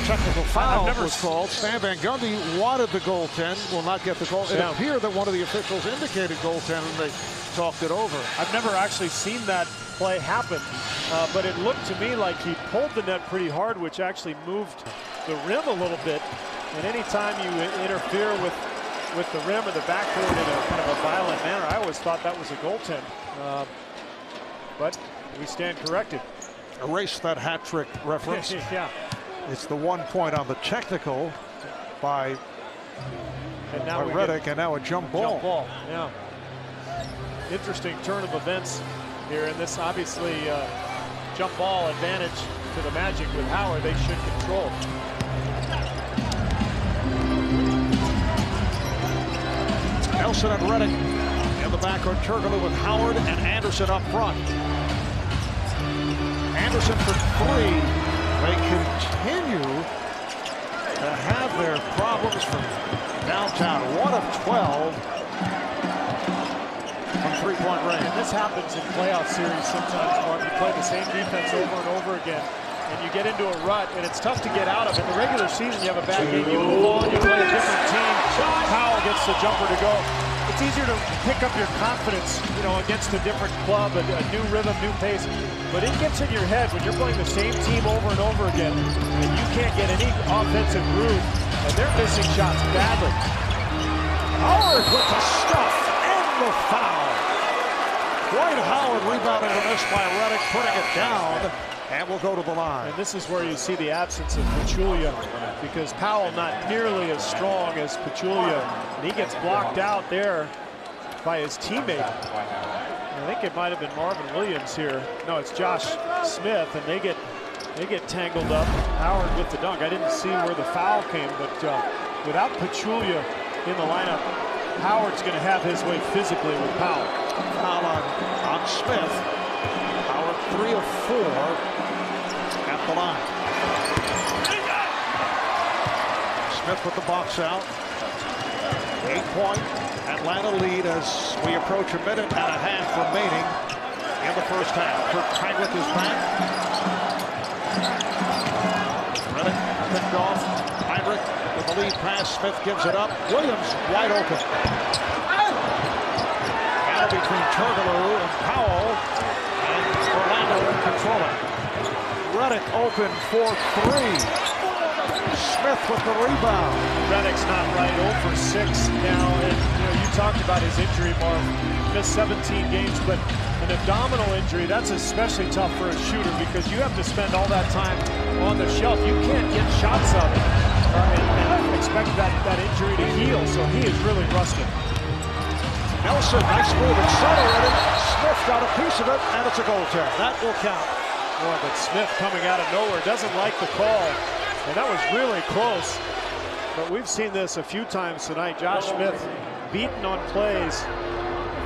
Technical foul was called. Stan Van Gundy wanted the goaltend, will not get the goal. It appeared that one of the officials indicated goaltend and they talked it over. I've never actually seen that play happen, but it looked to me like he pulled the net pretty hard, which actually moved the rim a little bit. And anytime you interfere with the rim or the backboard in a kind of a violent manner, I always thought that was a goaltend. But we stand corrected. Erase that hat trick reference. Yeah. It's the 1 point on the technical by Redick, and now a jump ball. Jump ball, yeah. Interesting turn of events here, and this obviously jump ball advantage to the Magic with Howard. They should control. Nelson and Redick in the backcourt. Turkoglu with Howard and Anderson up front. Anderson for three. They continue to have their problems from downtown. 1 of 12 from three-point range. And this happens in playoff series sometimes, Mark. You play the same defense over and over again, and you get into a rut, and it's tough to get out of it. In the regular season, you have a bad game, you move on, you play a different team. Powell gets the jumper to go. It's easier to pick up your confidence, you know, against a different club, a new rhythm, new pace. But it gets in your head when you're playing the same team over and over again, and you can't get any offensive groove, and they're missing shots badly. Howard with the stuff and the foul. Dwight Howard rebounded the miss by Redick, putting it down, and will go to the line. And this is where you see the absence of Pachulia, because Powell not nearly as strong as Pachulia, and he gets blocked out there by his teammate. I think it might have been Marvin Williams here. No, it's Josh Smith, and they get tangled up. Howard with the dunk. I didn't see where the foul came, but without Pachulia in the lineup, Howard's going to have his way physically with Powell. Foul on Smith. Howard 3 of 4 at the line. Smith with the box out. 8-point Atlanta lead as we approach a minute and a half remaining in the first half. Kirkpatrick is back. Redick picked off. Heinrich with the lead pass. Smith gives it up. Williams wide open. Battle between Turkoglu and Powell, and Orlando controlling. Redick open for 3. Smith with the rebound. Redick's not right, 0 for 6 now, and you talked about his injury, Marv. Missed 17 games, but an abdominal injury, that's especially tough for a shooter because you have to spend all that time on the shelf. You can't get shots up and expect that injury to heal, so he is really rusted. Nelson, nice move, accelerated. Smith got a piece of it, and it's a goaltend. That will count. Boy, but Smith coming out of nowhere, doesn't like the call. And that was really close, but we've seen this a few times tonight. Josh Smith beaten on plays,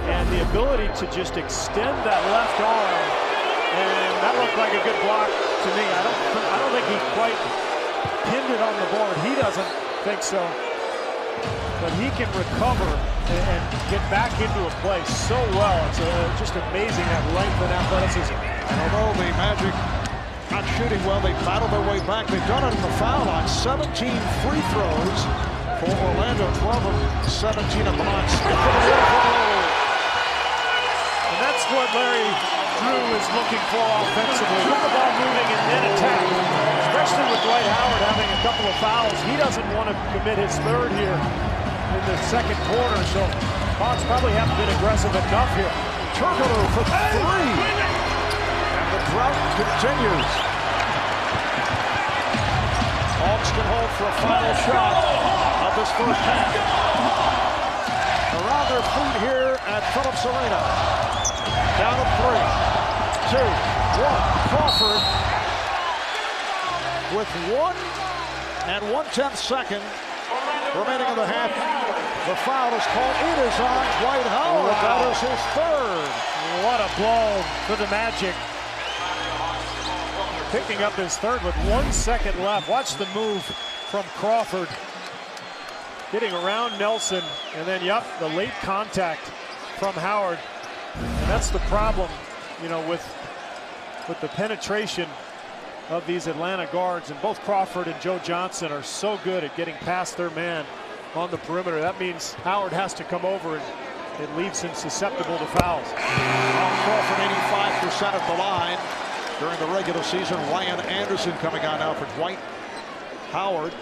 and the ability to just extend that left arm, and that looked like a good block to me. I don't think he quite pinned it on the board. He doesn't think so, but he can recover and get back into a play so well. It's just amazing that length and athleticism. And although the Magic not shooting well, they battle their way back. They've done it in the foul line. 17 free throws for Orlando, 12 of 17 at the line. And that's what Larry Drew is looking for offensively. Get the ball moving and then attack. Especially with Dwight Howard having a couple of fouls. He doesn't want to commit his third here in the second quarter, so Hawks probably haven't been aggressive enough here. Turkoglu for 3. The drought continues. Hawks can hold for a final shot of this first half. Around their feet here at Phillips Arena. Down to 3, 2, 1. Crawford with 1 and 1/10 second remaining in the half. The foul is called. It is on Dwight Howard. Wow. That is his 3rd. What a blow for the Magic. Picking up his 3rd with 1 second left. Watch the move from Crawford. Getting around Nelson, and then, the late contact from Howard. And that's the problem, with the penetration of these Atlanta guards, and both Crawford and Joe Johnson are so good at getting past their man on the perimeter. That means Howard has to come over, and it leaves him susceptible to fouls. Crawford 85% of the line during the regular season. Ryan Anderson coming on now for Dwight Howard.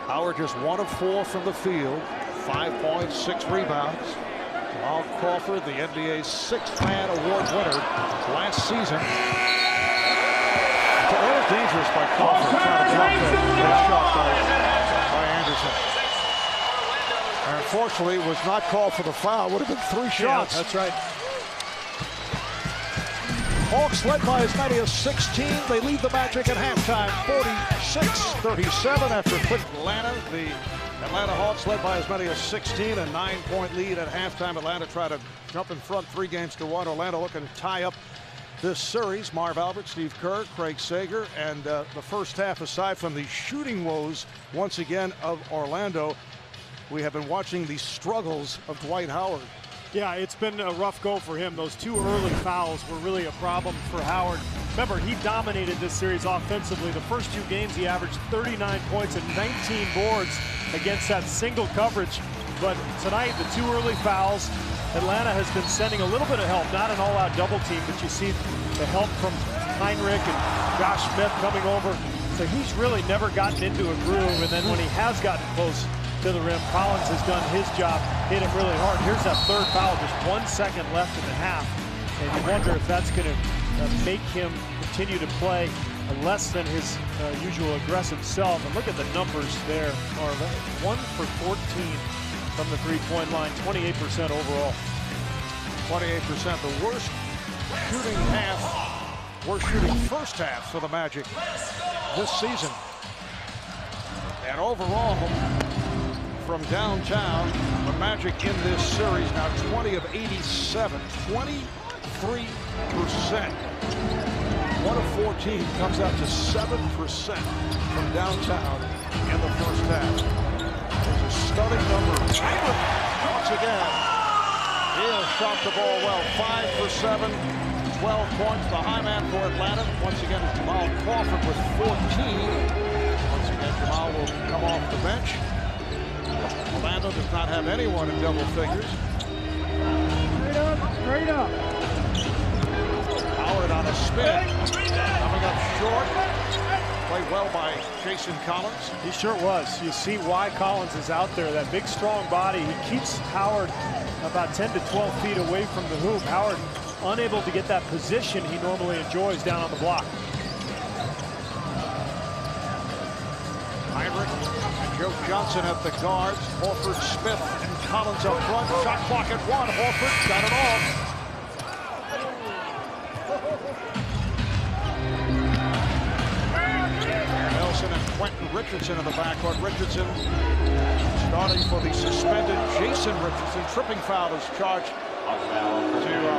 Howard just 1 of 4 from the field, 5 points, 6 rebounds. Jamal Crawford, the NBA's 6th Man Award winner last season. It's a little dangerous by Crawford trying to block that shot by Anderson. And unfortunately, it was not called for the foul. Would have been 3 shots. Yeah, that's right. Hawks led by as many as 16. They lead the Magic at halftime, 46-37 after putting the Atlanta Hawks led by as many as 16, a 9-point lead at halftime. Atlanta tried to jump in front 3-1. Orlando looking to tie up this series. Marv Albert, Steve Kerr, Craig Sager, and the first half, aside from the shooting woes once again of Orlando, we have been watching the struggles of Dwight Howard. Yeah, it's been a rough go for him. Those 2 early fouls were really a problem for Howard. Remember, he dominated this series offensively. The first 2 games, he averaged 39 points and 19 boards against that single coverage. But tonight, the 2 early fouls, Atlanta has been sending a little bit of help, not an all-out double team, but you see the help from Heinrich and Josh Smith coming over. So he's really never gotten into a groove, and then when he has gotten close to the rim, Collins has done his job, hit him really hard. Here's that 3rd foul, just 1 second left in the half, and you wonder if that's going to make him continue to play less than his usual aggressive self. And look at the numbers there. 1 for 14 from the 3-point line, 28% overall. 28%, the worst shooting first half for the Magic this season. And overall, from downtown, the Magic in this series now 20 of 87, 23%. 1 of 14 comes out to 7% from downtown in the first half. There's a stunning number. Once again, he'll shot the ball well. 5 for 7, 12 points. The high man for Atlanta. Once again, Jamal Crawford with 14. Once again, Jamal will come off the bench. Orlando does not have anyone in double figures. Straight up. Howard on a spin, coming up short. Played well by Jason Collins. He sure was. You see why Collins is out there. That big, strong body. He keeps Howard about 10 to 12 feet away from the hoop. Howard unable to get that position he normally enjoys down on the block. Heinrich and Joe Johnson at the guards. Horford, Smith, and Collins up front. Shot clock at 1. Horford got it off. Nelson and Quentin Richardson in the backcourt. Richardson starting for the suspended Jason Richardson. Tripping foul is charged to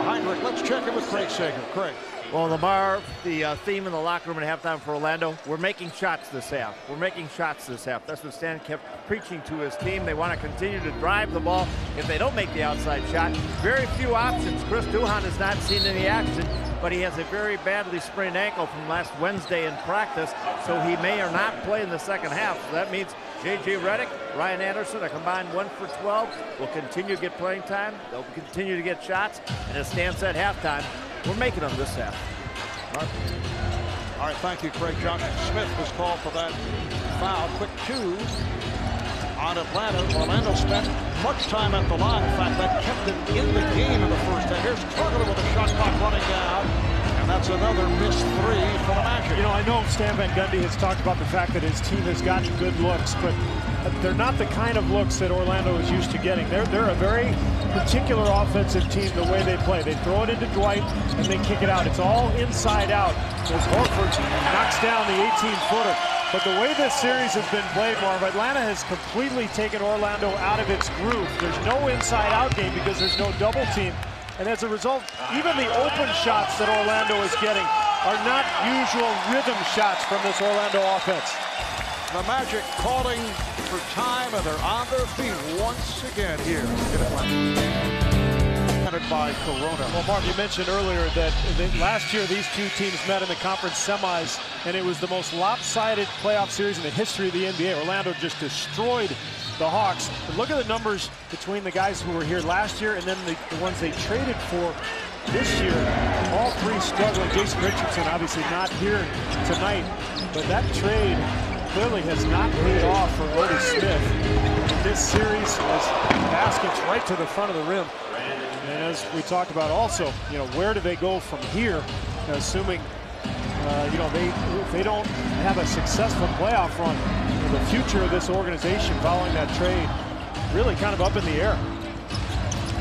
Heinrich. Let's check in with Craig Sager. Craig. Well, Lamar, the theme in the locker room at halftime for Orlando, we're making shots this half. We're making shots this half. That's what Stan kept preaching to his team. They want to continue to drive the ball. If they don't make the outside shot, very few options. Chris Duhon has not seen any action, but he has a very badly sprained ankle from last Wednesday in practice, so he may or not play in the second half. So that means J.J. Redick, Ryan Anderson, a combined 1 for 12, will continue to get playing time. They'll continue to get shots, and as Stan said halftime, we're making them this half. All right, thank you, Craig. Johnson Smith was called for that foul. Quick 2 on Atlanta. Orlando spent much time at the line. In fact, that kept them in the game in the first half. Here's Turner with a shot clock running down. And that's another missed 3 for the Magic. You know, I know Stan Van Gundy has talked about the fact that his team has gotten good looks, but they're not the kind of looks that Orlando is used to getting. They're a very particular offensive team the way they play. They throw it into Dwight and they kick it out. It's all inside out as Horford knocks down the 18-footer. But the way this series has been played, Marv, Atlanta has completely taken Orlando out of its groove. There's no inside-out game because there's no double team. And as a result, even the open shots that Orlando is getting are not usual rhythm shots from this Orlando offense. The Magic calling for time, and they're on their feet once again here in Atlanta. And guarded by Corona. Well, Mark, you mentioned earlier that last year these two teams met in the conference semis, and it was the most lopsided playoff series in the history of the NBA. Orlando just destroyed the Hawks. But look at the numbers between the guys who were here last year and then the ones they traded for this year. All three struggling. Jason Richardson obviously not here tonight, but that trade clearly has not paid off for Otis Smith. This series was baskets right to the front of the rim. And as we talked about also, you know, where do they go from here, assuming, you know, if they don't have a successful playoff run, you know, the future of this organization following that trade really kind of up in the air.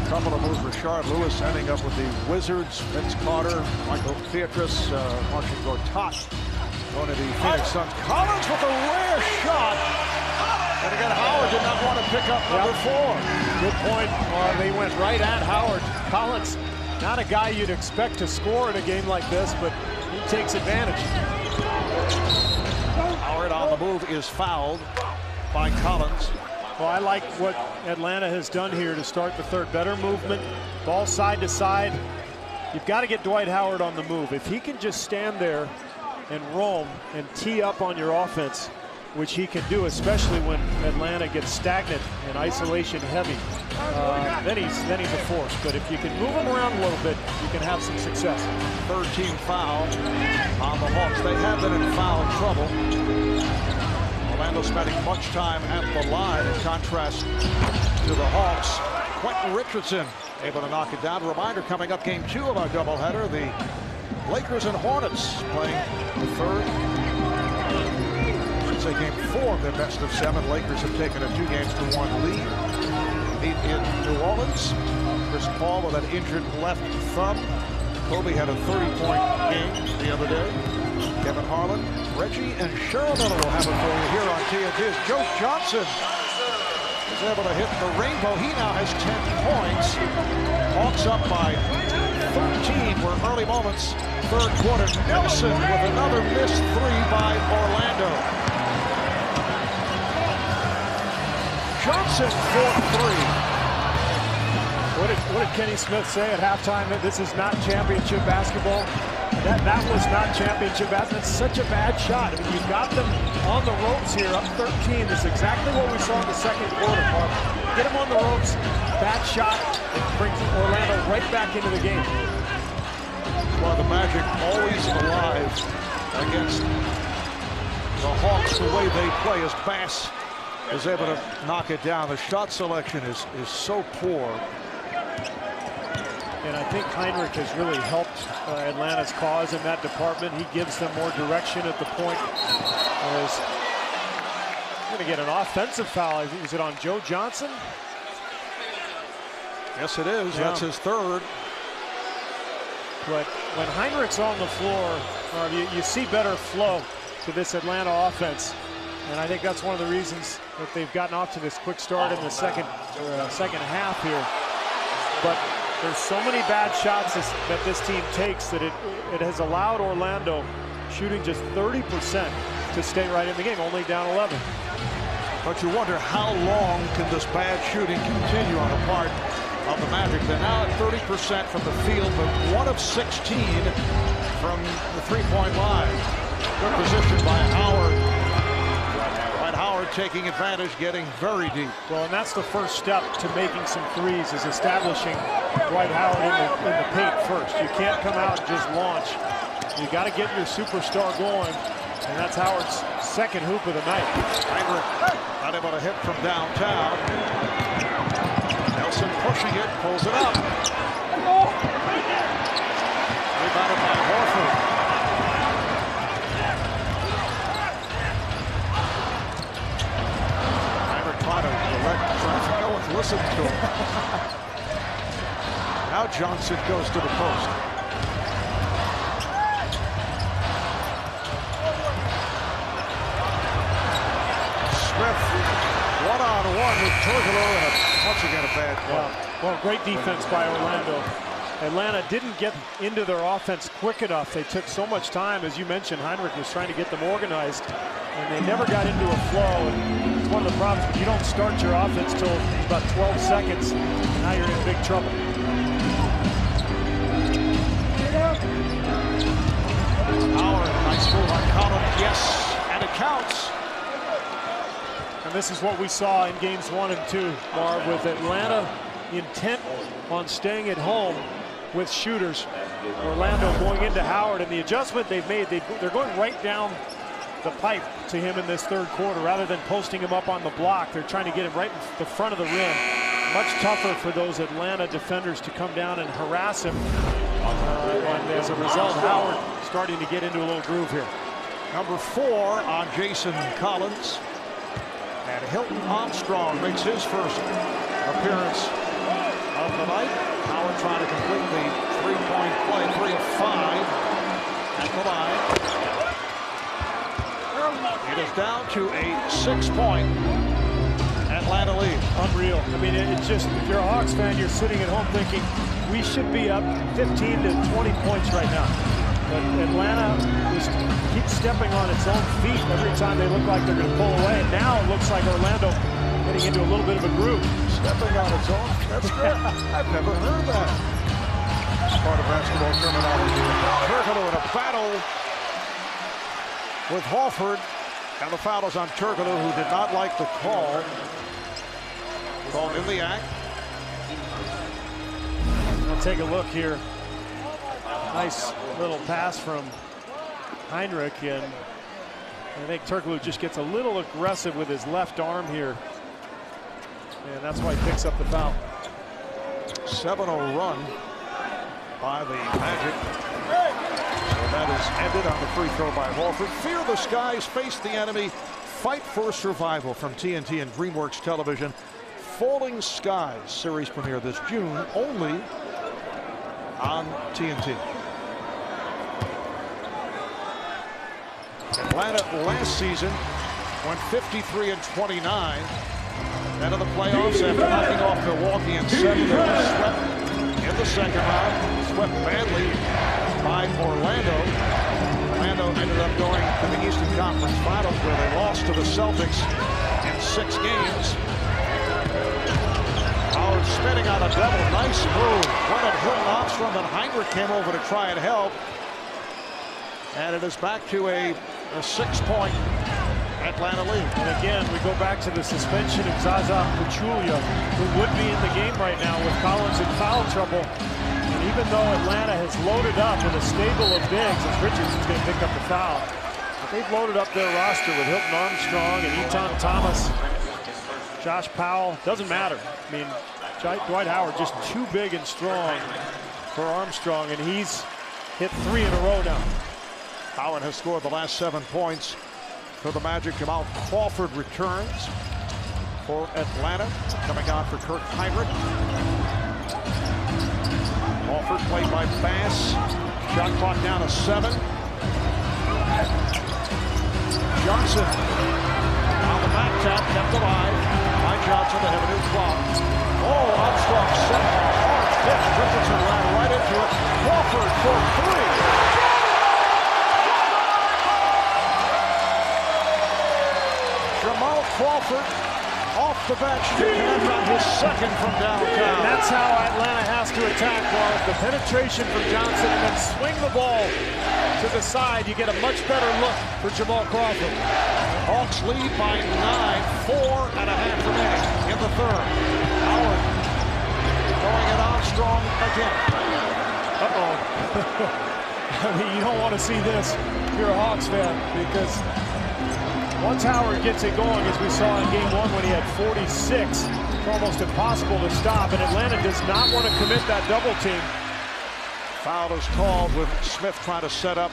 A couple of moves. Rashard Lewis ending up with the Wizards. Vince Carter, Michael Theatris, Marcin Gortat going to the Phoenix Suns. Collins with a rare shot. And again, Howard did not want to pick up number 4. Good point. They went right at Howard. Collins, not a guy you'd expect to score in a game like this, but he takes advantage. Howard on the move is fouled by Collins. Well, I like what Atlanta has done here to start the third. Better movement, ball side to side. You've got to get Dwight Howard on the move. If he can just stand there and roam and tee up on your offense, which he can do, especially when Atlanta gets stagnant and isolation heavy, then he's a force. But if you can move him around a little bit, you can have some success. Third team foul on the Hawks. They have been in foul trouble. Orlando spending much time at the line in contrast to the Hawks. Quentin Richardson able to knock it down. A reminder, coming up game 2 of our doubleheader, the Lakers and Hornets playing the third. I should say game 4 of the best of 7. Lakers have taken a 2-1 lead. Meet in New Orleans. Chris Paul with an injured left thumb. Kobe had a 30-point game the other day. Kevin Harlan, Reggie, and Cheryl Miller will have it for you here on TNT. Joe Johnson is able to hit the rainbow. He now has 10 points. Hawks up by 13. We're early moments, third quarter. Nelson with another missed 3 by Orlando. Johnson for 3. What did Kenny Smith say at halftime? That this is not championship basketball. That was not championship basketball. It's such a bad shot. I mean, you've got them on the ropes here, up 13. This is exactly what we saw in the second quarter, Mark. Get them on the ropes. Bad shot. It brings Orlando right back into the game. Well, the Magic always alive against the Hawks the way they play, as Bass is able to knock it down. The shot selection is so poor. And I think Heinrich has really helped Atlanta's cause in that department. He gives them more direction at the point. He's going to get an offensive foul. Is it on Joe Johnson? Yes, it is. Yeah. That's his third. But when Heinrich's on the floor, you see better flow to this Atlanta offense. And I think that's one of the reasons that they've gotten off to this quick start in the second half here. But there's so many bad shots that this team takes that it has allowed Orlando shooting just 30% to stay right in the game, only down 11. But you wonder how long can this bad shooting continue on the part of the Magic. They're now at 30% from the field, but 1 of 16 from the three-point line. Good position by Howard. Howard taking advantage, getting very deep. Well, and that's the first step to making some threes, is establishing Dwight Howard in the paint first. You can't come out and just launch. You got to get your superstar going, and that's Howard's second hoop of the night. Heinrich not able to hit from downtown. Nelson pushing it, pulls it up. Rebounded by Horford. Listen to him. Now Johnson goes to the post. Smith one-on-one with Turkoglu, and once again a bad play. Well, great defense by Orlando. Atlanta didn't get into their offense quick enough. They took so much time. As you mentioned, Heinrich was trying to get them organized, and they never got into a flow. And it's one of the problems. When you don't start your offense till about 12 seconds, now you're in big trouble. Yes, and it counts. And this is what we saw in games 1 and 2, Marv, with Atlanta intent on staying at home with shooters. Orlando going into Howard, and the adjustment they've made, they're going right down the pipe to him in this third quarter rather than posting him up on the block. They're trying to get him right in the front of the rim. Much tougher for those Atlanta defenders to come down and harass him. And as a result, Howard starting to get into a little groove here. Number 4 on Jason Collins. And Hilton Armstrong makes his first appearance of the night. Howard trying to complete the three-point play, 3 of 5 at the line. It is down to a 6-point Atlanta lead. Unreal. I mean, it's just, if you're a Hawks fan, you're sitting at home thinking, we should be up 15 to 20 points right now. But Atlanta just keeps stepping on its own feet every time they look like they're going to pull away. And now it looks like Orlando getting into a little bit of a groove. Stepping on its own? That's good. I've never heard that. Part of basketball terminology. Turkoglu in a battle with Horford. And the foul is on Turkoglu, who did not like the call. Called in the act. I'll take a look here. Nice little pass from Heinrich, and I think Turkoglu just gets a little aggressive with his left arm here, and that's why he picks up the foul. 7-0 run by the Magic. So that is ended on the free throw by Horford. Fear the skies, face the enemy, fight for survival from TNT and DreamWorks Television. Falling Skies series premiere this June, only on TNT. Atlanta last season went 53-29. Then in the playoffs, after knocking off Milwaukee in 7, they were swept in the second round, swept badly by Orlando. Orlando ended up going to the Eastern Conference Finals, where they lost to the Celtics in 6 games. Howard spinning on a double. Nice move. One at Hilton Armstrong, and Heinrich came over to try and help. And it is back to a 6-point Atlanta lead. And again, we go back to the suspension of Zaza Pachulia, who would be in the game right now with Collins in foul trouble. And even though Atlanta has loaded up with a stable of bigs, as Richardson's going to pick up the foul, but they've loaded up their roster with Hilton Armstrong and Eton Thomas, Josh Powell. Doesn't matter. I mean, Dwight Howard just too big and strong for Armstrong, and he's hit 3 in a row now. Howard has scored the last 7 points for the Magic. Jamal Crawford returns for Atlanta, coming on for Kirk Heinrich. Crawford played by Bass. Shot clock down to 7. Johnson on the back tap, kept alive by Johnson to have a new clock. Oh, Armstrong set a hard pitch. Richardson ran right into it. Crawford for 3. Jamal Crawford off the bench to connect on his 2nd from downtown. And that's how Atlanta has to attack, Mark. The penetration from Johnson, and then swing the ball to the side. You get a much better look for Jamal Crawford. Hawks lead by 9, 4.5 remaining in the 3rd. Howard going at Armstrong again. Uh-oh. I mean, you don't want to see this if you're a Hawks fan, because once Howard gets it going, as we saw in game 1 when he had 46, it's almost impossible to stop, and Atlanta does not want to commit that double team. Foul is called with Smith trying to set up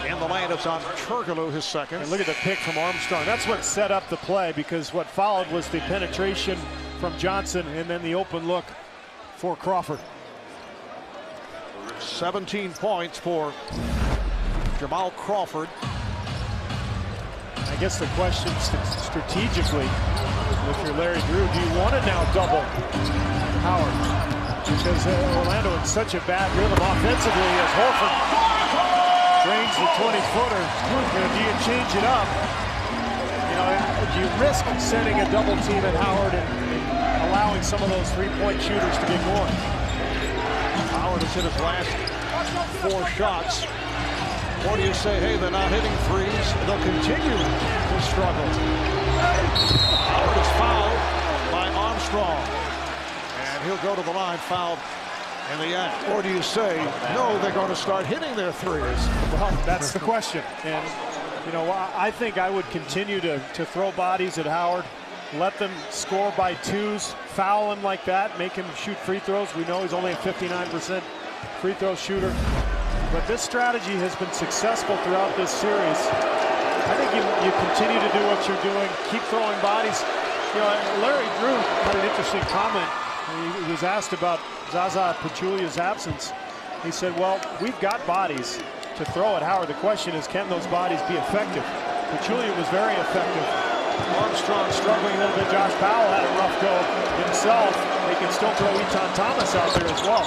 in the lane. It's on Turkoglu, his 2nd. And look at the pick from Armstrong. That's what set up the play, because what followed was the penetration from Johnson and then the open look for Crawford. 17 points for Jamal Crawford. I guess the question strategically, if you're Larry Drew, do you want to now double Howard? Because Orlando in such a bad rhythm offensively as Horford drains the 20-footer. Do you change it up? You know, do you risk sending a double team at Howard and allowing some of those 3-point shooters to get going? Howard has hit his last 4 shots. Or do you say, hey, they're not hitting threes, they'll continue to struggle? Howard is fouled by Armstrong. And he'll go to the line fouled in the act. Or do you say, no, they're going to start hitting their threes? Well, that's the question. And, you know, I think I would continue to throw bodies at Howard, let them score by twos, foul him like that, make him shoot free throws. We know he's only a 59% free throw shooter. But this strategy has been successful throughout this series. I think you continue to do what you're doing, keep throwing bodies. You know, Larry Drew had an interesting comment. He was asked about Zaza Pachulia's absence. He said, well, we've got bodies to throw at Howard. The question is, can those bodies be effective? Pachulia was very effective. Armstrong struggling a little bit. Josh Powell had a rough go himself. They can still throw Eton Thomas out there as well.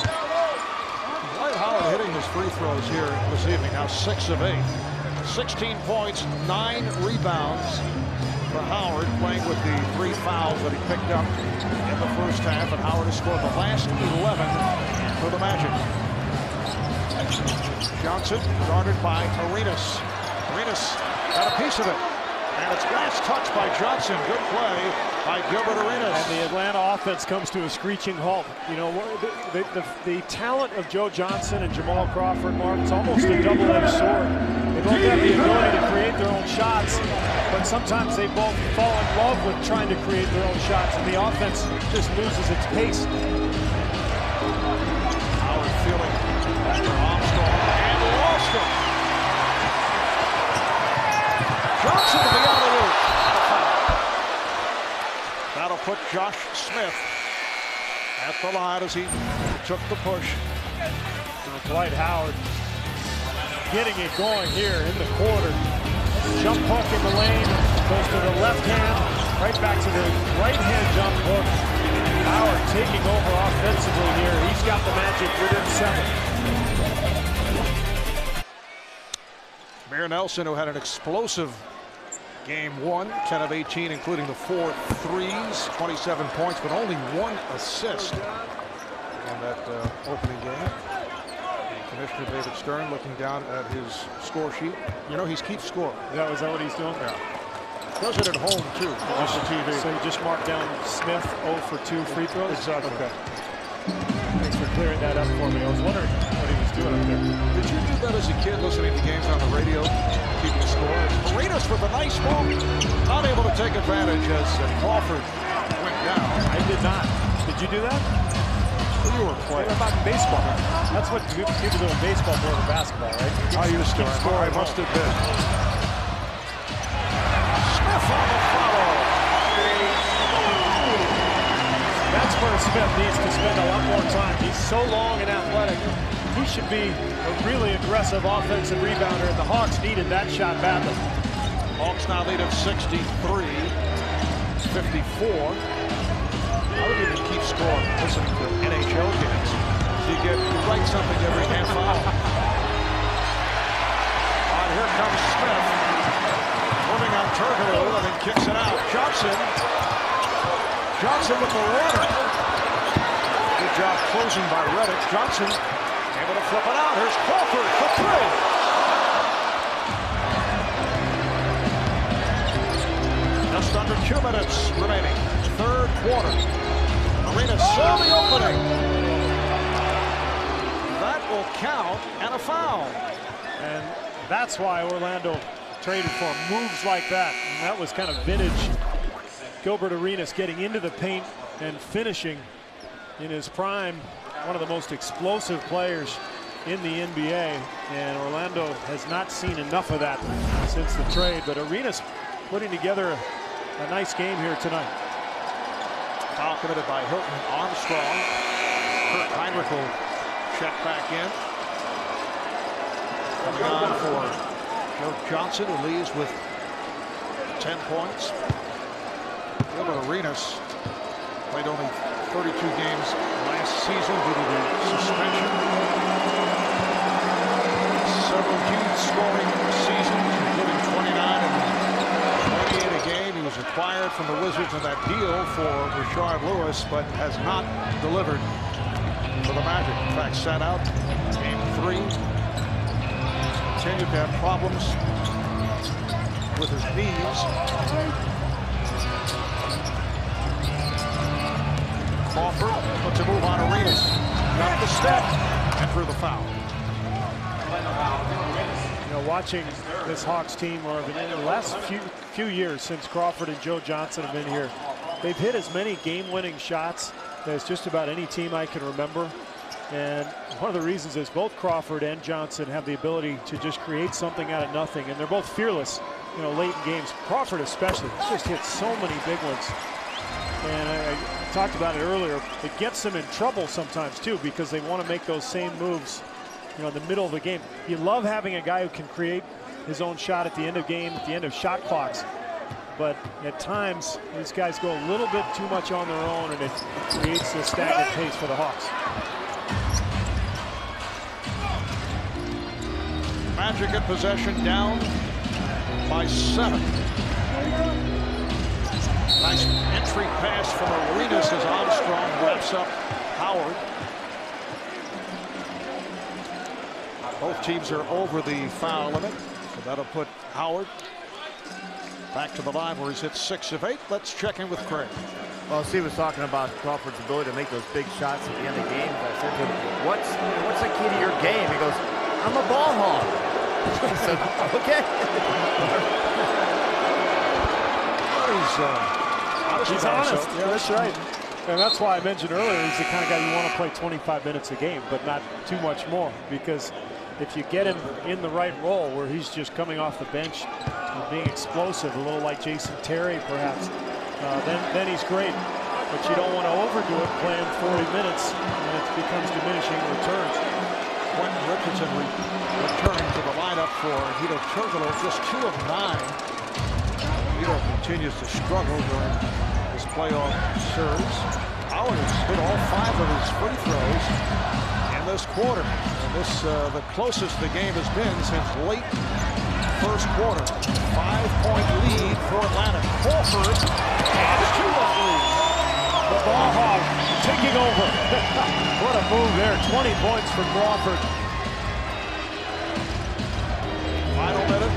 Howard hitting his free throws here this evening, now 6 of 8. 16 points, 9 rebounds for Howard, playing with the 3 fouls that he picked up in the first half, and Howard has scored the last 11 for the Magic. Johnson guarded by Arenas. Arenas got a piece of it, and it's last touch by Johnson. Good play by Gilbert Arenas. And the Atlanta offense comes to a screeching halt. You know, the talent of Joe Johnson and Jamal Crawford, Mark, it's almost a double-edged sword. They both have the ability to create their own shots, but sometimes they both fall in love with trying to create their own shots, and the offense just loses its pace. Howard feeling after Armstrong and lost him. Johnson to the alley-oop. That'll put Josh Smith at the line as he took the push. Dwight Howard getting it going here in the quarter. Jump hook in the lane, goes to the left hand, right back to the right hand jump hook. Howard taking over offensively here. He's got the Magic within 7. Mayor Nelson, who had an explosive game 1, 10 of 18, including the 4 threes, 27 points, but only 1 assist in that opening game. And Commissioner David Stern looking down at his score sheet. You know, he keeps score. Is that what he's doing? Yeah. Does it at home, too, on the TV. So you just marked down Smith 0 for 2 free throws? Exactly. Okay. Thanks for clearing that up for me. I was wondering what he was doing up there. Did you do that as a kid, listening to games on the radio, keeping score? Arenas with a nice ball, not able to take advantage as Crawford went down. I did not. Did you do that? You were playing. What about baseball? That's what people do in baseball more than basketball, right? I used to. I must have been. Smith on the follow. That's where Smith needs to spend a lot more time. He's so long and athletic. He should be a really aggressive offensive rebounder, and the Hawks needed that shot badly. Hawks now lead at 63-54. I would even keep score listening to NHL games. So you write something every half hour. And here comes Smith. Moving on Turkoglu and then kicks it out. Johnson with the runner. Good job closing by Reddick. Johnson able to flip it out. Here's Crawford for 3. Just under 2 minutes remaining. Third quarter. Arenas saw the opening. That will count and a foul. And that's why Orlando traded for him. Moves like that. And that was kind of vintage Gilbert Arenas, getting into the paint and finishing in his prime. One of the most explosive players in the NBA. And Orlando has not seen enough of that since the trade. But Arenas putting together a nice game here tonight. Foul committed by Hilton Armstrong. Kurt Heinrich will check back in. Coming on for Joe Johnson, who leads with 10 points. Gilbert Arenas played only 32 games last season due to the suspension. Several huge scoring seasons, including 29 and 28 a game. He was acquired from the Wizards in that deal for Rashard Lewis, but has not delivered for the Magic. In fact, sat out game 3. continued to have problems with his knees. Crawford puts a move on Arenas. Got the step and threw the foul. You know, watching this Hawks team, Marvin, in the last few years since Crawford and Joe Johnson have been here, they've hit as many game-winning shots as just about any team I can remember. And one of the reasons is both Crawford and Johnson have the ability to just create something out of nothing, and they're both fearless, you know, late in games. Crawford especially just hits so many big ones. And I talked about it earlier. It gets them in trouble sometimes too, because they want to make those same moves, you know, in the middle of the game. You love having a guy who can create his own shot at the end of game, at the end of shot clocks. But at times, these guys go a little bit too much on their own, and it creates a stagnant pace for the Hawks. Magic in possession, down by 7. Nice entry pass from Arenas as Armstrong wraps up Howard. Both teams are over the foul limit, so that'll put Howard back to the line where he's hit 6 of 8. Let's check in with Craig. Well, Steve was talking about Crawford's ability to make those big shots at the end of games. I said to him, what's the key to your game? He goes, I'm a ball hog. I said, okay. He's honest. Yeah, that's right. And that's why I mentioned earlier, he's the kind of guy you want to play 25 minutes a game, but not too much more. Because if you get him in the right role where he's just coming off the bench and being explosive, a little like Jason Terry perhaps, then he's great. But you don't want to overdo it playing 40 minutes, and it becomes diminishing returns. Quentin Richardson returning to the lineup for Hito Turkoglu, just 2 of 9. Hito continues to struggle during his playoff series. Howard has hit all 5 of his free throws in this quarter. And this the closest the game has been since late first quarter. 5-point lead for Atlanta. Crawford adds to that lead. The ball hog taking over. What a move there. 20 points for Crawford. Final minute,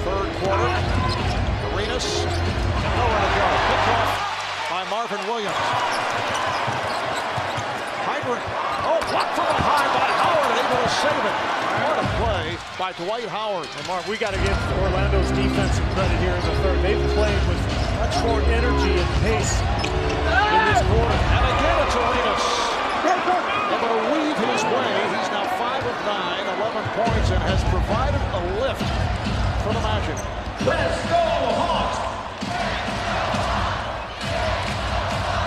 third quarter. Arenas, and nowhere to go. Picked off by Marvin Williams. Heinrich, blocked from behind by Howard, able to save it. What a play by Dwight Howard. And Mark, we got to give Orlando's defense some credit here in the third. They've played with much more energy and pace in this quarter. And again, it's Arenas. Able to weave his way. He's now 5 of 9, 11 points, and has provided a lift for the Magic. Let's go, Hawks!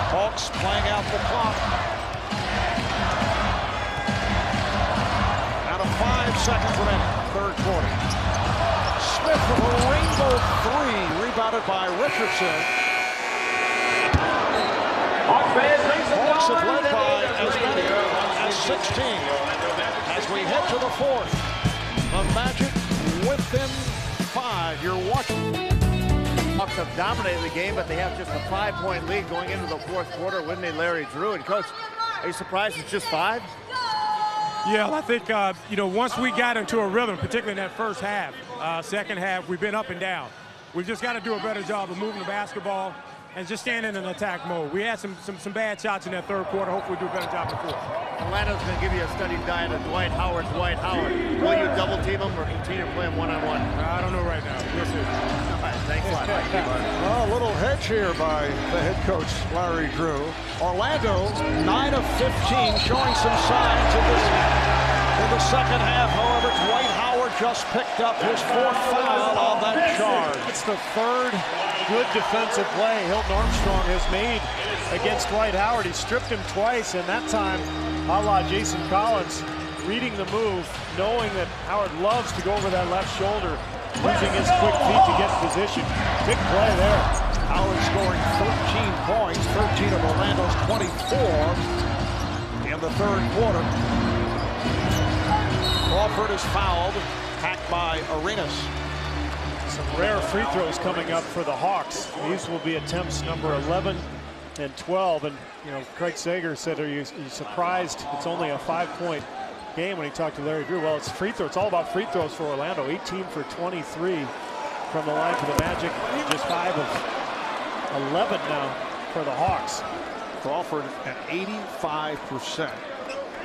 Hawks playing out the clock. Out of 5 seconds remaining, third quarter. Smith with a rainbow 3, rebounded by Richardson. Hawks have led by as many as 16. As we head to the fourth, the Magic within 5. You're watching. Hawks have dominated the game, but they have just a 5-point lead going into the fourth quarter. Wouldn't they, Larry Drew? And Coach, are you surprised it's just 5? Yeah, I think, you know, once we got into a rhythm, particularly in that first half, second half, we've been up and down. We've just got to do a better job of moving the basketball and just staying in an attack mode. We had some bad shots in that third quarter. Hopefully we do a better job in the fourth. Orlando's going to give you a study diet of Dwight Howard. Will you double team him or continue to play him one-on-one? I don't know right now. We'll see. All right, thanks a lot. Well, a little hedge here by the head coach, Larry Drew. Orlando, 9 of 15, showing some signs in the second half. However, Dwight Howard just picked up his 4th foul on that charge. It's the 3rd good defensive play Hilton Armstrong has made against Dwight Howard. He stripped him twice, and that time, a la Jason Collins, reading the move, knowing that Howard loves to go over that left shoulder, using his quick feet to get in position. Big play there. Howard scoring 13 points, 13 of Orlando's 24 in the third quarter. Crawford is fouled, hacked by Arenas. Some rare free throws coming up for the Hawks. These will be attempts number 11 and 12. And, you know, Craig Sager said, are you surprised it's only a 5-point game when he talked to Larry Drew. Well, it's free throw. It's all about free throws for Orlando. 18 for 23 from the line for the Magic. Just 5 of 11 now for the Hawks. Crawford at 85%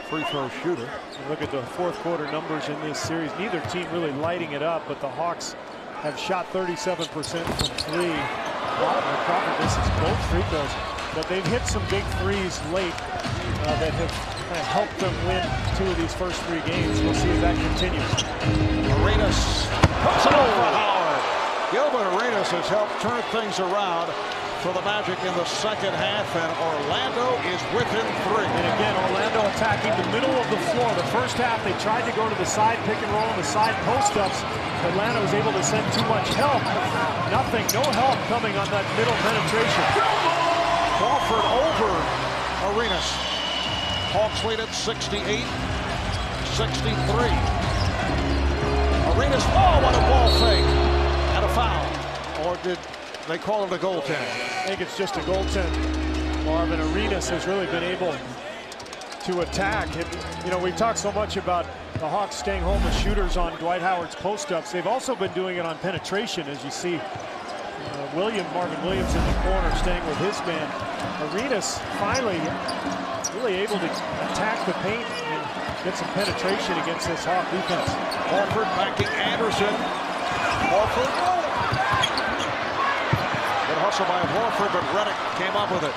free throw shooter. And look at the fourth quarter numbers in this series. Neither team really lighting it up, but the Hawks have shot 37% from 3. Crawford misses both free throws, but they've hit some big threes late that have kind of helped them win 2 of these first 3 games. We'll see if that continues. Arenas puts it over Howard. Gilbert Arenas has helped turn things around for the Magic in the second half, and Orlando is within 3. And again, Orlando attacking the middle of the floor. The first half, they tried to go to the side pick and roll and the side post-ups. Atlanta was able to send too much help. Nothing, no help coming on that middle penetration. Crawford over Arenas. Hawks lead at 68-63. Arenas, oh, what a ball fake. And a foul. Or did they call it a goaltend? I think it's just a goaltend. Marvin Arenas has really been able to attack. And, you know, we've talked so much about the Hawks staying home with shooters on Dwight Howard's post-ups. They've also been doing it on penetration, as you see. Marvin Williams in the corner staying with his man. Arenas finally really able to attack the paint and get some penetration against this Hawk defense. Horford backing Anderson. Horford. Good hustle by Horford, but Redick came up with it.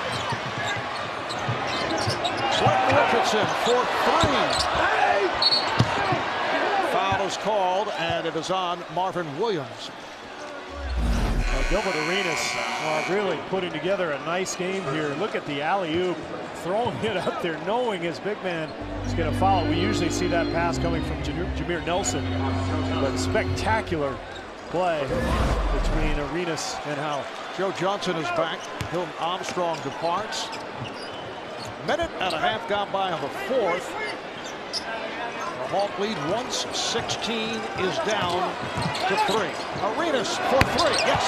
Slayton Richardson for 3. Foul is called, and it is on Marvin Williams. Gilbert Arenas really putting together a nice game here. Look at the alley-oop, throwing it up there, knowing his big man is going to follow. We usually see that pass coming from Jameer Nelson, but spectacular play between Arenas and Howard. Joe Johnson is back. Hilton Armstrong departs. Minute and a half gone by on the fourth. The Hawk lead once 16 is down to 3. Arenas for 3. Yes.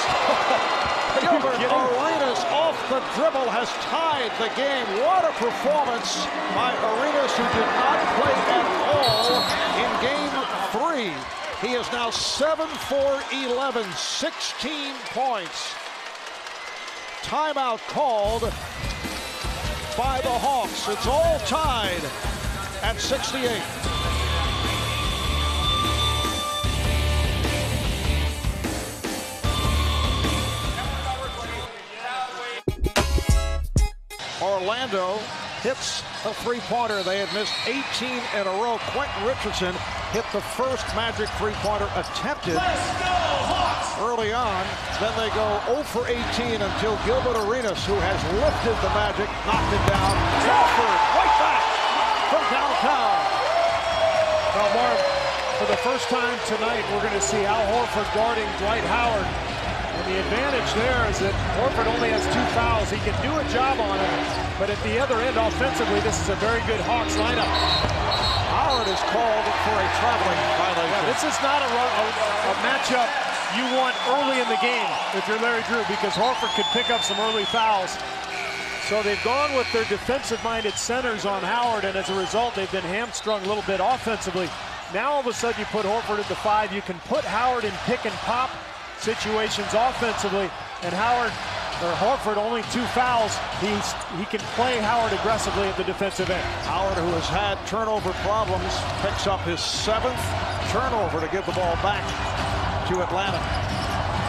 Gilbert Arenas off the dribble has tied the game. What a performance by Arenas, who did not play at all in game 3. He is now 7 for 11, 16 points. Timeout called by the Hawks. It's all tied at 68. Orlando hits a three-pointer. They had missed 18 in a row. Quentin Richardson hit the first Magic three-pointer attempted early on. Then they go 0 for 18 until Gilbert Arenas, who has lifted the Magic, knocked it down. Crawford, right back from downtown. Well, Mark, for the first time tonight, we're going to see Al Horford guarding Dwight Howard. And the advantage there is that Horford only has 2 fouls. He can do a job on it, but at the other end, offensively, this is a very good Hawks lineup. Howard is called for a traveling violation. Yeah, this is not a matchup you want early in the game if you're Larry Drew, because Horford could pick up some early fouls. So they've gone with their defensive-minded centers on Howard, and as a result, they've been hamstrung a little bit offensively. Now all of a sudden you put Horford at the 5. You can put Howard in pick and pop situations offensively, and Horford only 2 fouls. He can play Howard aggressively at the defensive end. Howard, who has had turnover problems, picks up his 7th turnover to give the ball back to Atlanta.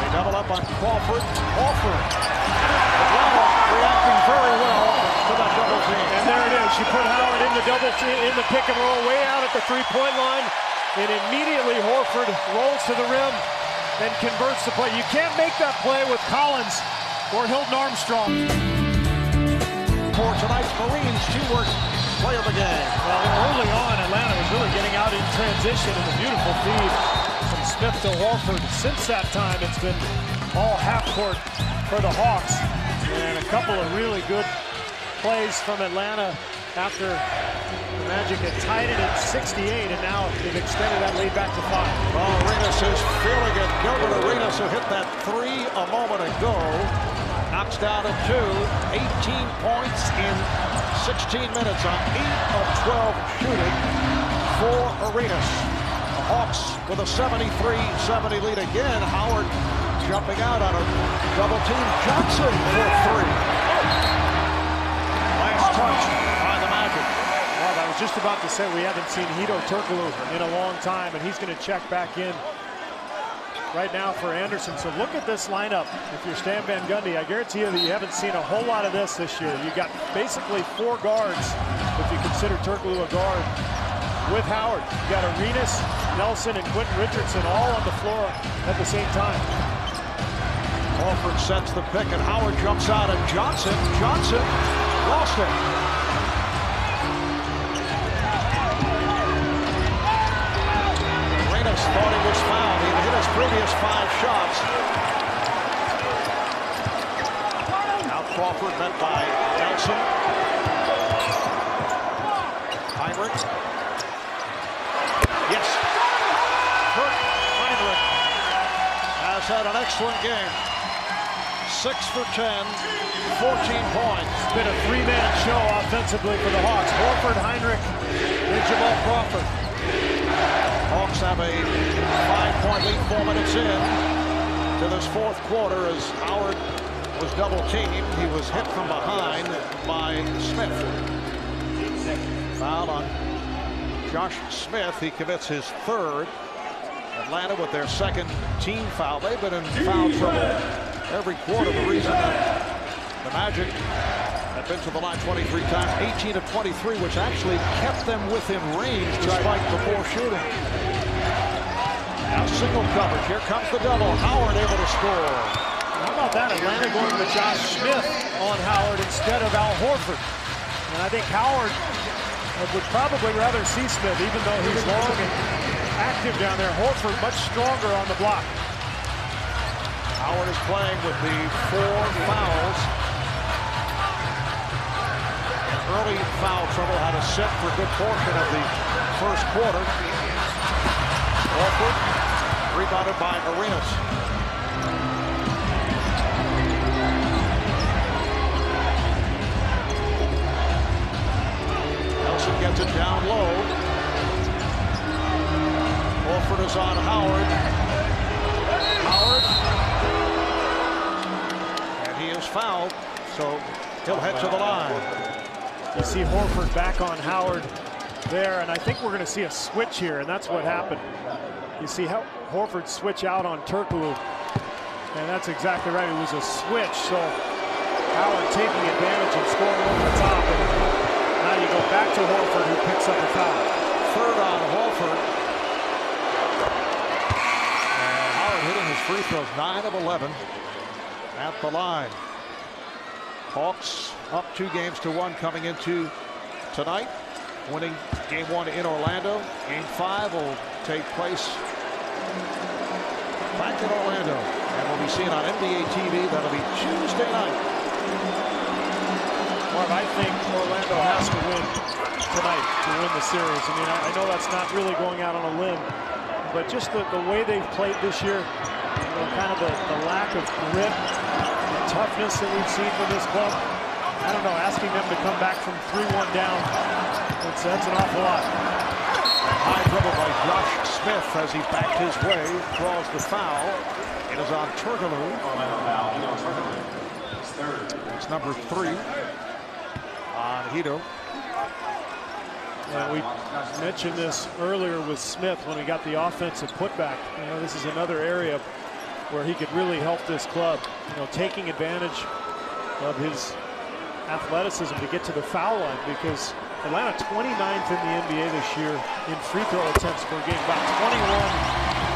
They double up on Crawford. Atlanta reacting very well to that double team. And there it is. You put Howard in the double team, in the pick and roll, way out at the three-point line, and immediately Horford rolls to the rim and converts the play. You can't make that play with Collins or Hilton Armstrong. For tonight's Marines teamwork play of the game. Well, early on, Atlanta was really getting out in transition, and a beautiful feed from Smith to Horford. Since that time, it's been all half court for the Hawks, and a couple of really good plays from Atlanta after the Magic had tied it at 68, and now they've extended that lead back to 5. Well, Arenas is feeling it. Gilbert Arenas, who hit that 3 a moment ago, knocks down a 2. 18 points in 16 minutes on 8 of 12 shooting. for Arenas. The Hawks with a 73-70 lead again. Howard jumping out on a double team. Johnson for three. Last touch by the Magic. Well, I was just about to say we haven't seen Hedo Turkoglu in a long time, and he's going to check back in right now for Anderson. So look at this lineup. If you're Stan Van Gundy, I guarantee you that you haven't seen a whole lot of this year. You got basically four guards, if you consider Turkoglu a guard, with Howard. You got Arenas, Nelson, and Quentin Richardson all on the floor at the same time. Horford sets the pick, and Howard jumps out at Johnson. Johnson lost it. Arenas thought he was fouled. He hit his previous 5 shots. Now Crawford met by Nelson. Heinrich. Yes. Kurt Heinrich has had an excellent game. 6 for 10, 14 points. It's been a 3-man show offensively for the Hawks. Horford, Heinrich, and Jamal Crawford. Hawks have a 5-point lead 4 minutes in to this fourth quarter as Howard was double teamed. He was hit from behind by Smith. Foul on Josh Smith. He commits his 3rd. Atlanta with their 2nd team foul. They've been in foul trouble every quarter. The reason that the Magic have been to the line 23 times, 18 of 23, which actually kept them within range despite the poor shooting. Now single coverage. Here comes the double. Howard able to score. How about that? Atlanta going with Josh Smith on Howard instead of Al Horford. And I think Howard would probably rather see Smith, even though he's long and active down there. Horford much stronger on the block. Howard is playing with the 4 fouls. Early foul trouble, had a set for a good portion of the first quarter. Horford rebounded by Arenas. Nelson gets it down low. Horford is on Howard. Howard. And he is fouled, so he'll head to the line. You see Horford back on Howard there, and I think we're going to see a switch here, and that's what happened. You see how Horford switch out on Turkoglu, and that's exactly right. It was a switch, so Howard taking advantage and scoring over the top, and now you go back to Horford, who picks up the foul. 3rd on Horford. And Howard hitting his free throws, 9 of 11 at the line. Hawks up 2 games to 1 coming into tonight, winning game 1 in Orlando. Game 5 will take place back in Orlando and will be seen on NBA TV. That'll be Tuesday night. Well, I think Orlando has to win tonight to win the series. I mean, I know that's not really going out on a limb, but just the way they've played this year, you know, kind of the lack of grit, toughness that we've seen from this club. I don't know, asking them to come back from 3-1 down, that's an awful lot. High dribble by Josh Smith as he backed his way, draws the foul. It is on Turkoglu. It's number 3 on Hedo. And we mentioned this earlier with Smith when we got the offensive putback. You know, this is another area where he could really help this club, you know, taking advantage of his athleticism to get to the foul line, because Atlanta 29th in the NBA this year in free throw attempts per game, about 21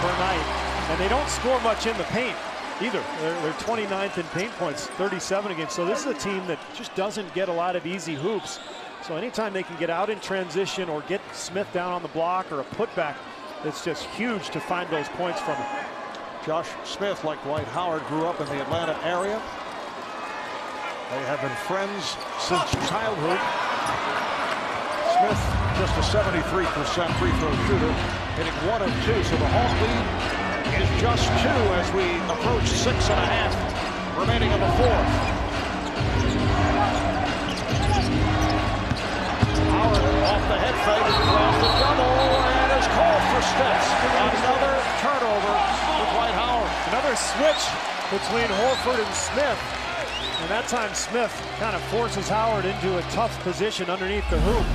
per night, and they don't score much in the paint either. They're 29th in paint points, 37 a game. So this is a team that just doesn't get a lot of easy hoops. So anytime they can get out in transition or get Smith down on the block or a putback, it's just huge to find those points from him. Josh Smith, like Dwight Howard, grew up in the Atlanta area. They have been friends since childhood. Smith, just a 73% free throw shooter, hitting 1 of 2. So the Hawk lead is just 2 as we approach 6.5 remaining in the fourth. Howard off the head fake, draws the double, and is called for steps. Another turnover with Dwight Howard. Another switch between Horford and Smith. And that time Smith kind of forces Howard into a tough position underneath the hoop.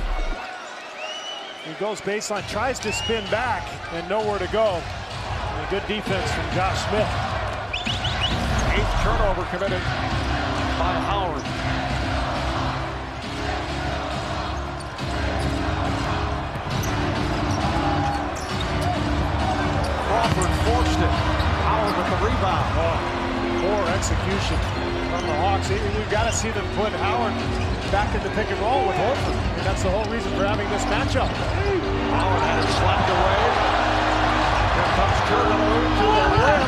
He goes baseline, tries to spin back, and nowhere to go. And a good defense from Josh Smith. 8th turnover committed by Howard. Crawford forced it. Howard with the rebound. Poor execution from the Hawks. We've got to see them put Howard back in the pick and roll with Horford. And that's the whole reason for having this matchup. Howard had it slapped away. Here comes Turkoglu to the rim.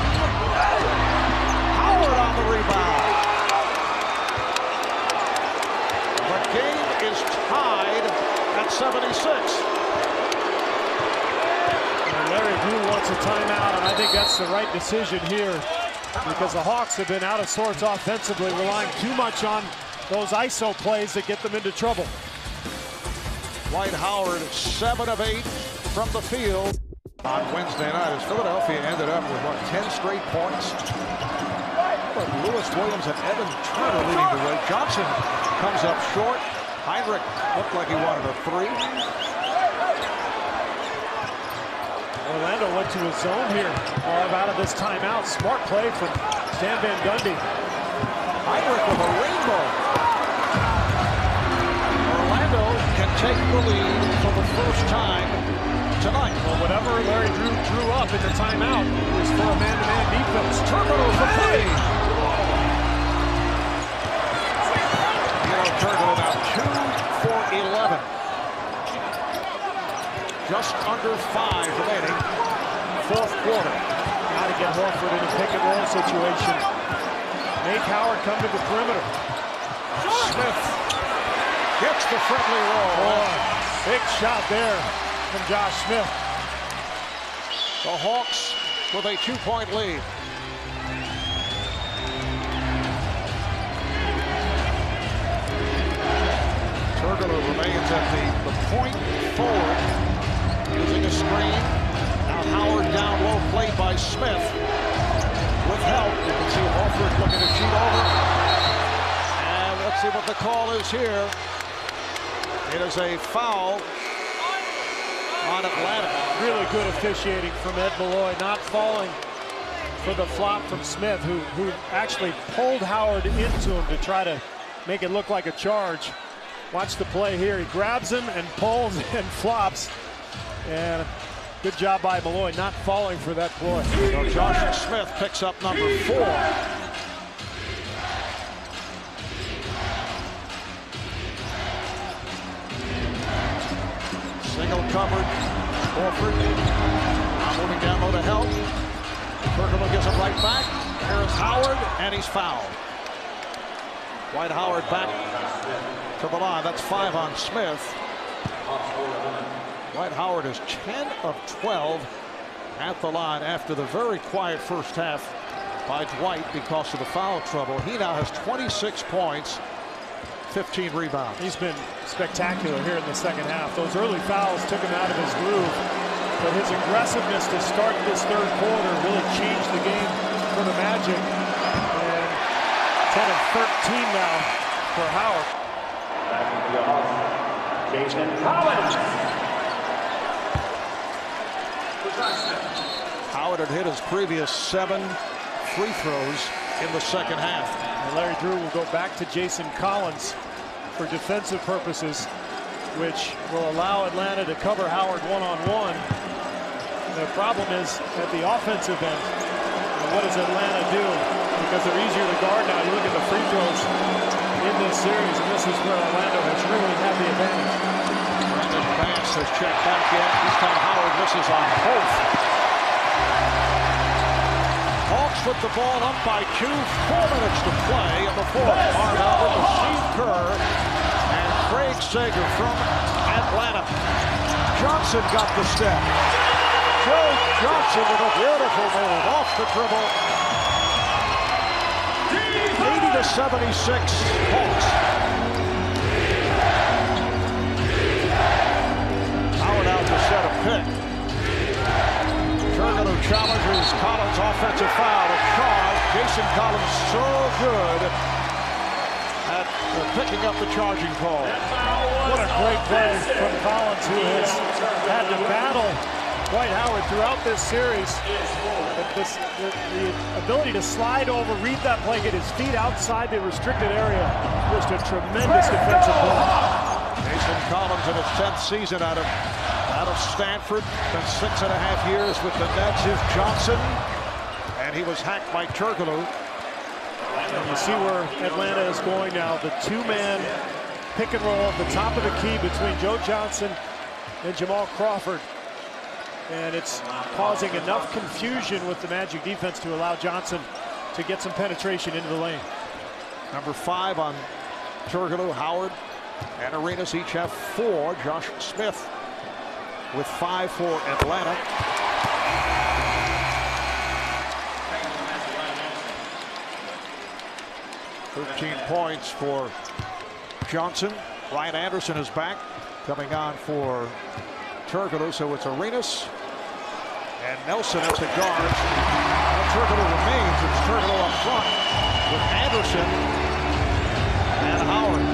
Howard on the rebound. The game is tied at 76. And Larry Drew wants a timeout, and I think that's the right decision here, because the Hawks have been out of sorts offensively, relying too much on those ISO plays that get them into trouble. Dwight Howard, 7 of 8 from the field. On Wednesday night, as Philadelphia ended up with, 10 straight points. But Lewis Williams and Evan Turner leading the way. Johnson comes up short. Heinrich looked like he wanted a 3. Orlando went to his zone here out of this timeout. Smart play from Stan Van Gundy. Heinrich with a rainbow. Orlando can take the lead for the first time tonight. Well, whatever Larry drew up in the timeout was for a man-to-man defense. Turkoglu for 3. Turkoglu now 2 for 11. Just under 5 remaining. 4th quarter. Got to get Horford in a pick and roll situation. Make Howard come to the perimeter. Smith gets the friendly roll. Big shot there from Josh Smith. The Hawks with a 2-point lead. Turkoglu remains at the point forward, using a screen. Now Howard down low, played by Smith. With help, you can see Horford looking to shoot over. And let's see what the call is here. It is a foul on Atlanta. Really good officiating from Ed Malloy, not falling for the flop from Smith, who actually pulled Howard into him to try to make it look like a charge. Watch the play here. He grabs him and pulls and flops. And good job by Malloy not falling for that ploy. So Josh Smith picks up number 4. Single covered. Horford moving down low to help. Turkoglu gives it right back. There's Howard, and he's fouled. Dwight Howard back to the line. That's 5 on Smith. Dwight Howard is 10 of 12 at the line after the very quiet first half by Dwight because of the foul trouble. He now has 26 points, 15 rebounds. He's been spectacular here in the second half. Those early fouls took him out of his groove, but his aggressiveness to start this third quarter really changed the game for the Magic. And 10 of 13 now for Howard. Jason Collins. Howard had hit his previous 7 free throws in the second half. And Larry Drew will go back to Jason Collins for defensive purposes, which will allow Atlanta to cover Howard one-on-one. The problem is at the offensive end. What does Atlanta do? Because they're easier to guard now. You look at the free throws in this series, and this is where Orlando has really had the advantage. Brandon Bass has checked back in. This time Howard misses on both. Hawks with the ball up by 2, 4 minutes to play in the fourth. Mark Albert to Steve Kerr and Craig Sager from Atlanta. Johnson got the step. Joe Johnson with a beautiful move off the dribble. 80-76 Hawks. Atlanta challenges Collins. Offensive foul. A charge. Jason Collins so good at picking up the charging call. What a great play from Collins, who has had to battle Dwight Howard throughout this series. The ability to slide over, read that play, get his feet outside the restricted area. Just a tremendous defensive play. Jason Collins in his 10th season out of Stanford. Been 6.5 years with the Nets. Here's Johnson, and he was hacked by Turkoglu. And you see where Atlanta is going now. The two-man pick and roll at the top of the key between Joe Johnson and Jamal Crawford. And it's causing enough confusion with the Magic defense to allow Johnson to get some penetration into the lane. Number 5 on Turkoglu, Howard, and Arenas each have 4. Josh Smith with 5 for Atlanta. "13 points for Johnson." Ryan Anderson is back, coming on for Turkoglu, so it's Arenas and Nelson as the guards. And Turkoglu remains. It's Turkoglu up front with Anderson and Howard.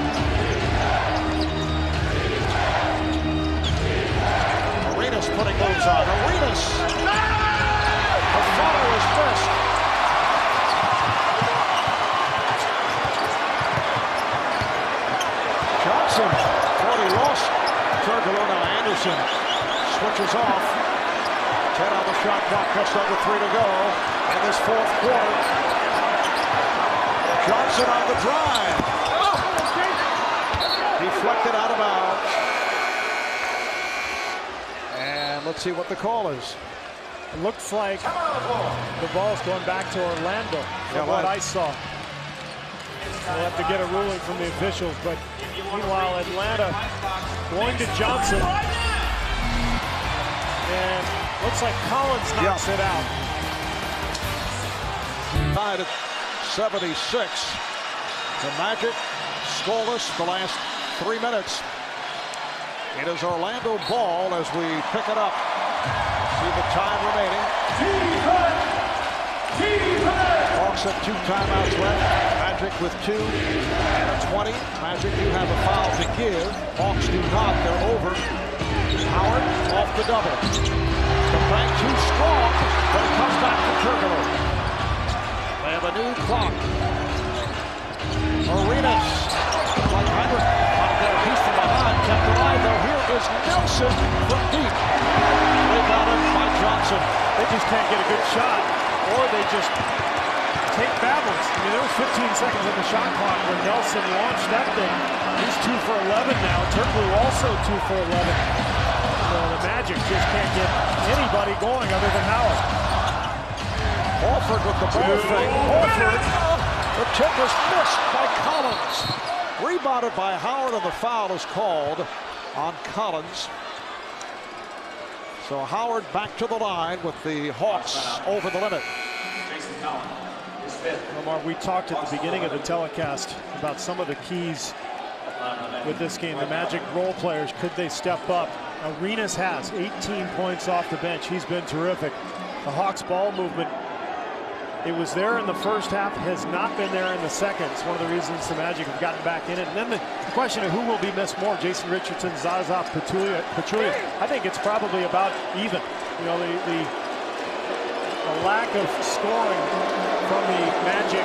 Arenas putting those on. Arenas! The follow is missed. Johnson thought he lost Turkoglu. Now Anderson switches off. 10 on the shot clock, just under 3 to go in this 4th quarter. Johnson on the drive. Deflected out of bounds. And let's see what the call is. It looks like the ball's going back to Orlando, from what I saw. We'll have to get a ruling from the officials, but meanwhile, Atlanta going to Johnson. And looks like Collins knocks it out. Tied at 76. The Magic scoreless the last 3 minutes. It is Orlando ball as we pick it up. See the time remaining. Hawks have 2 timeouts left. Magic with 2 and a 20. Magic do have a foul to give. Hawks do not. They're over. Howard off the double. The bank too strong, but it comes back to Turkoglu. They have a new clock. Arenas, like Hybrid, he's from behind, kept alive though. Here is Nelson from deep. Rebounded by Johnson. They just can't get a good shot, or they just take bad ones. I mean, there was 15 seconds on the shot clock when Nelson launched that thing. He's 2 for 11 now. Turkoglu also 2 for 11. So the Magic just can't get anybody going other than Howard. Horford with the ball fake. Horford, the tip was missed by Collins. Rebounded by Howard, and the foul is called on Collins. So Howard back to the line with the Hawks over the limit. Well, Mark, we talked at the beginning of the telecast about some of the keys with this game. The Magic role players, could they step up? Arenas has 18 points off the bench. He's been terrific. The Hawks ball movement, it was there in the first half, has not been there in the second. It's one of the reasons the Magic have gotten back in it. And then the question of who will be missed more, Jason Richardson, Zaza Pachulia. I think it's probably about even. You know, the lack of scoring from the Magic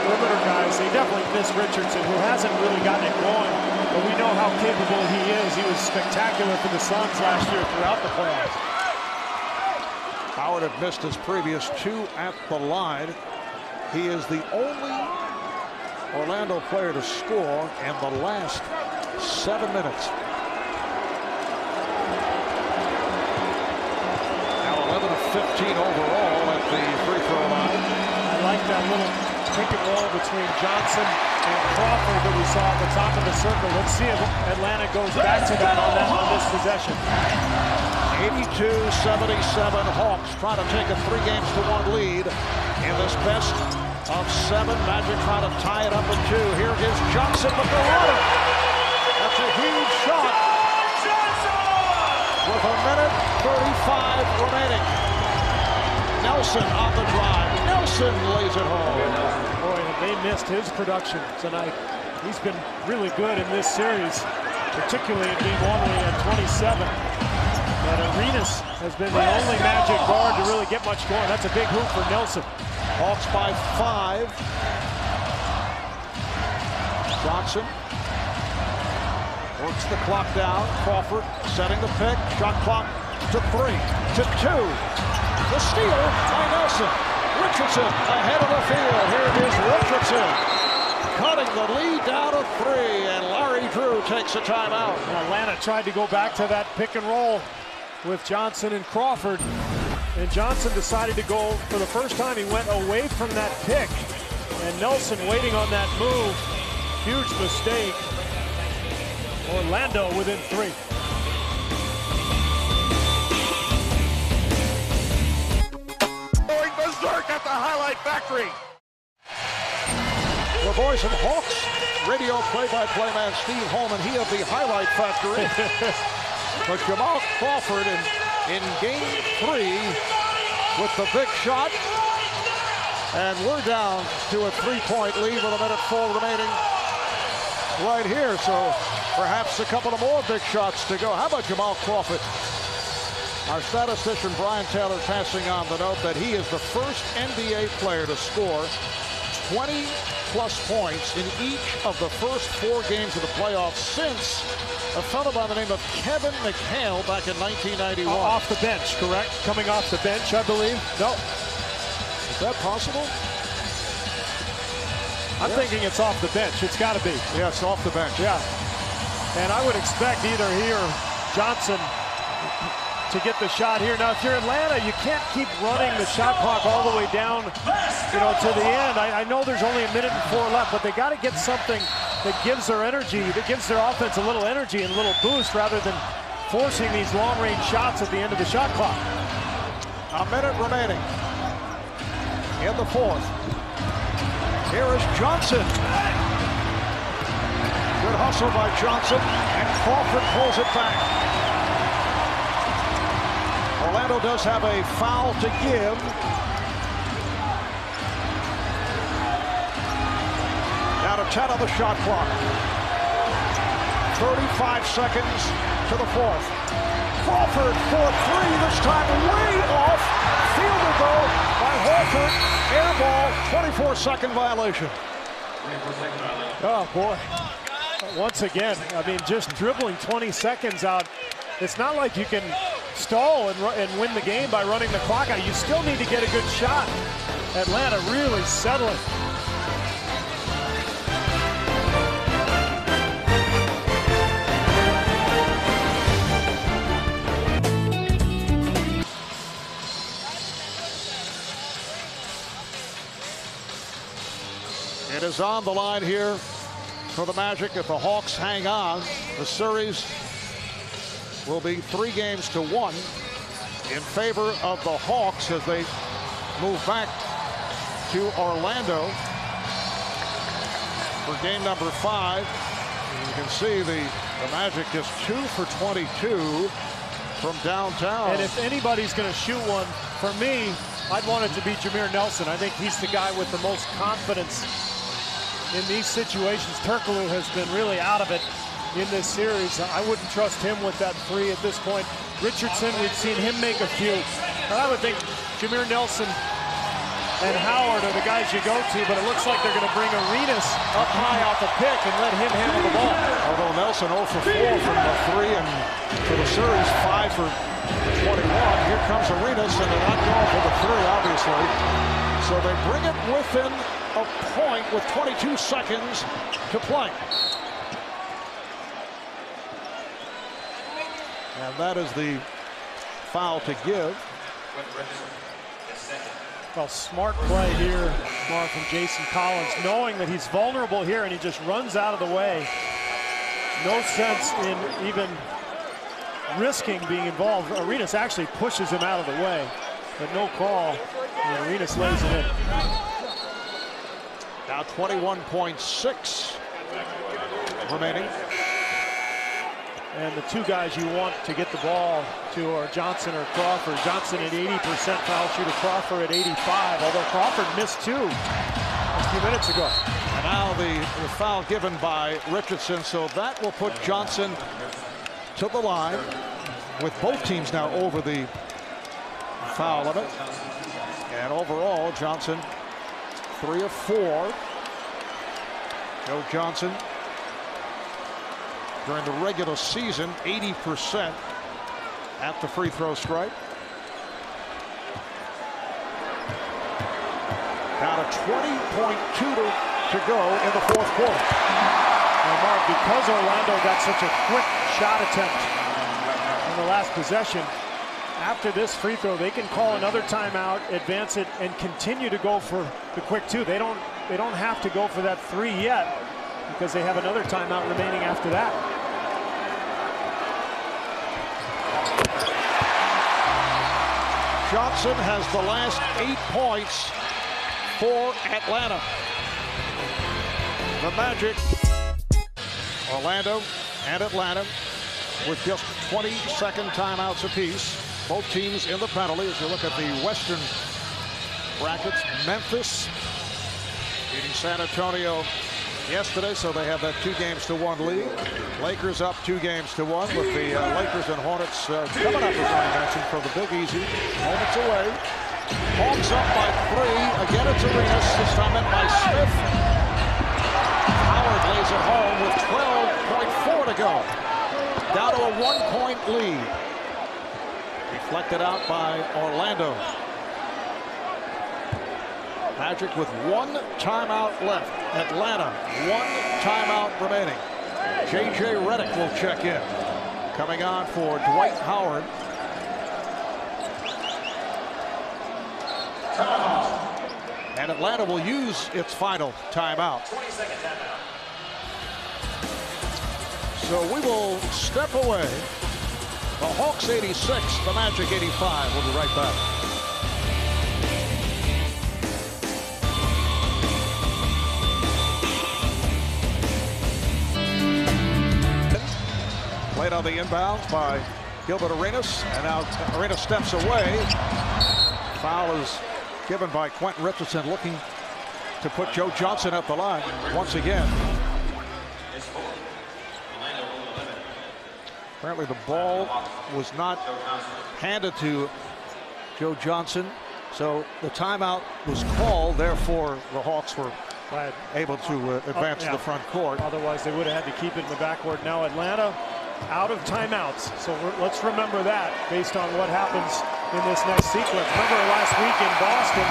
perimeter guys, they definitely miss Richardson, who hasn't really gotten it going. But we know how capable he is. He was spectacular for the Suns last year throughout the playoffs. Howard had missed his previous 2 at the line. He is the only Orlando player to score in the last 7 minutes. Now 11 of 15 overall at the free throw line. I like that little pick and roll between Johnson and Crawford that we saw at the top of the circle. Let's see if Atlanta goes back to that on this possession. 82-77 Hawks trying to take a 3-1 lead in this best of 7. Magic trying to tie it up at 2. Here is Johnson with the runner. That's a huge shot. With 1:35 remaining. Nelson on the drive. Nelson lays it home. Boy, have they missed his production tonight. He's been really good in this series, particularly in game 1 when he had 27. But Arenas has been the only Magic guard to really get much going. That's a big hoop for Nelson. Hawks by 5. Johnson works the clock down. Crawford setting the pick. Shot clock to 3, to 2. The steal by Nelson. Richardson ahead of the field. Here it is, Richardson cutting the lead down to 3, and Larry Drew takes a timeout. Atlanta tried to go back to that pick and roll with Johnson and Crawford, and Johnson decided to go for the first time. He went away from that pick, and Nelson waiting on that move. Huge mistake. Orlando within 3. Going berserk at the highlight factory. The voice of Hawks radio play-by-play man Steve Holman, he of the highlight factory. But Jamal Crawford in game 3 with the big shot. And we're down to a 3-point lead with 1:04 remaining right here. So perhaps a couple of more big shots to go. How about Jamal Crawford? Our statistician Brian Taylor passing on the note that he is the first NBA player to score 20-plus points in each of the first 4 games of the playoffs since a fellow by the name of Kevin McHale back in 1991. Off the bench, correct? Coming off the bench, I believe. No. Is that possible? I'm thinking it's off the bench. It's got to be. Yes, off the bench. Yeah. And I would expect either he or Johnson to get the shot here. Now, if you're Atlanta, you can't keep running the shot clock all the way down, to the end. I know there's only 1:04 left, but they got to get something that gives their energy, that gives their offense a little energy and a little boost rather than forcing these long-range shots at the end of the shot clock. A minute remaining in the 4th. Here is Johnson. Good hustle by Johnson, and Crawford pulls it back. Orlando does have a foul to give. Down to 10 on the shot clock. 35 seconds to the 4th. Crawford for 3, this time way off. Fielded though by Horford. Air ball, 24-second violation. Oh boy. Once again, I mean, just dribbling 20 seconds out. It's not like you can stall and win the game by running the clock out. You still need to get a good shot. Atlanta really settling. It is on the line here for the Magic. If the Hawks hang on, the series will be 3-1 in favor of the Hawks as they move back to Orlando for game number 5. And you can see the Magic just 2 for 22 from downtown. And if anybody's going to shoot one, for me, I'd want it to be Jameer Nelson. I think he's the guy with the most confidence in these situations. Turkoglu has been really out of it in this series. I wouldn't trust him with that 3 at this point. Richardson, we've seen him make a few. But I would think Jameer Nelson and Howard are the guys you go to, but it looks like they're going to bring Arenas up high off the pick and let him handle the ball. Although Nelson 0 for 4 from the 3, and for the series 5 for 21. Here comes Arenas, and they're not going for the 3, obviously. So they bring it within a point with 22 seconds to play. And that is the foul to give. Well, smart play here, Mark, from Jason Collins, knowing that he's vulnerable here, and he just runs out of the way. No sense in even risking being involved. Arenas actually pushes him out of the way, but no call, and Arenas lays it in. Now 21.6 remaining. And the two guys you want to get the ball to are Johnson or Crawford. Johnson at 80% foul shooter, Crawford at 85, although Crawford missed 2 a few minutes ago. And now the foul given by Richardson, so that will put Johnson to the line with both teams now over the foul limit. And overall, Johnson 3 of 4. Joe Johnson during the regular season 80% at the free throw stripe. Down to 20.2 to go in the fourth quarter. Now, Mark, because Orlando got such a quick shot attempt in the last possession, after this free throw, they can call another timeout, advance it, and continue to go for the quick 2. They don't have to go for that 3 yet because they have another timeout remaining after that. Johnson has the last 8 points for Atlanta. The Magic, Orlando and Atlanta with just 20-second timeouts apiece. Both teams in the penalty. As you look at the Western brackets, Memphis beating San Antonio yesterday, so they have that 2-1 lead. Lakers up 2-1 with the Lakers and Hornets coming up, as I mentioned, from the Big Easy. Moments away. Hawks up by 3. Again, it's Arenas. This time in by Smith. Howard lays it home with 12.4 to go. Down to a 1-point lead. Deflected out by Orlando. Magic with 1 timeout left. Atlanta, 1 timeout remaining. J.J. Redick will check in. Coming on for Dwight Howard. And Atlanta will use its final timeout. So we will step away. The Hawks 86, the Magic 85. We'll be right back. Played on the inbound by Gilbert Arenas, and now Arenas steps away. Foul is given by Quentin Richardson, looking to put Joe Johnson up the line once again. Apparently the ball was not handed to Joe Johnson, so the timeout was called. Therefore, the Hawks were able to advance to the front court. Otherwise, they would have had to keep it in the backcourt. Now Atlanta out of timeouts, so let's remember that based on what happens in this next sequence. Remember last week in Boston,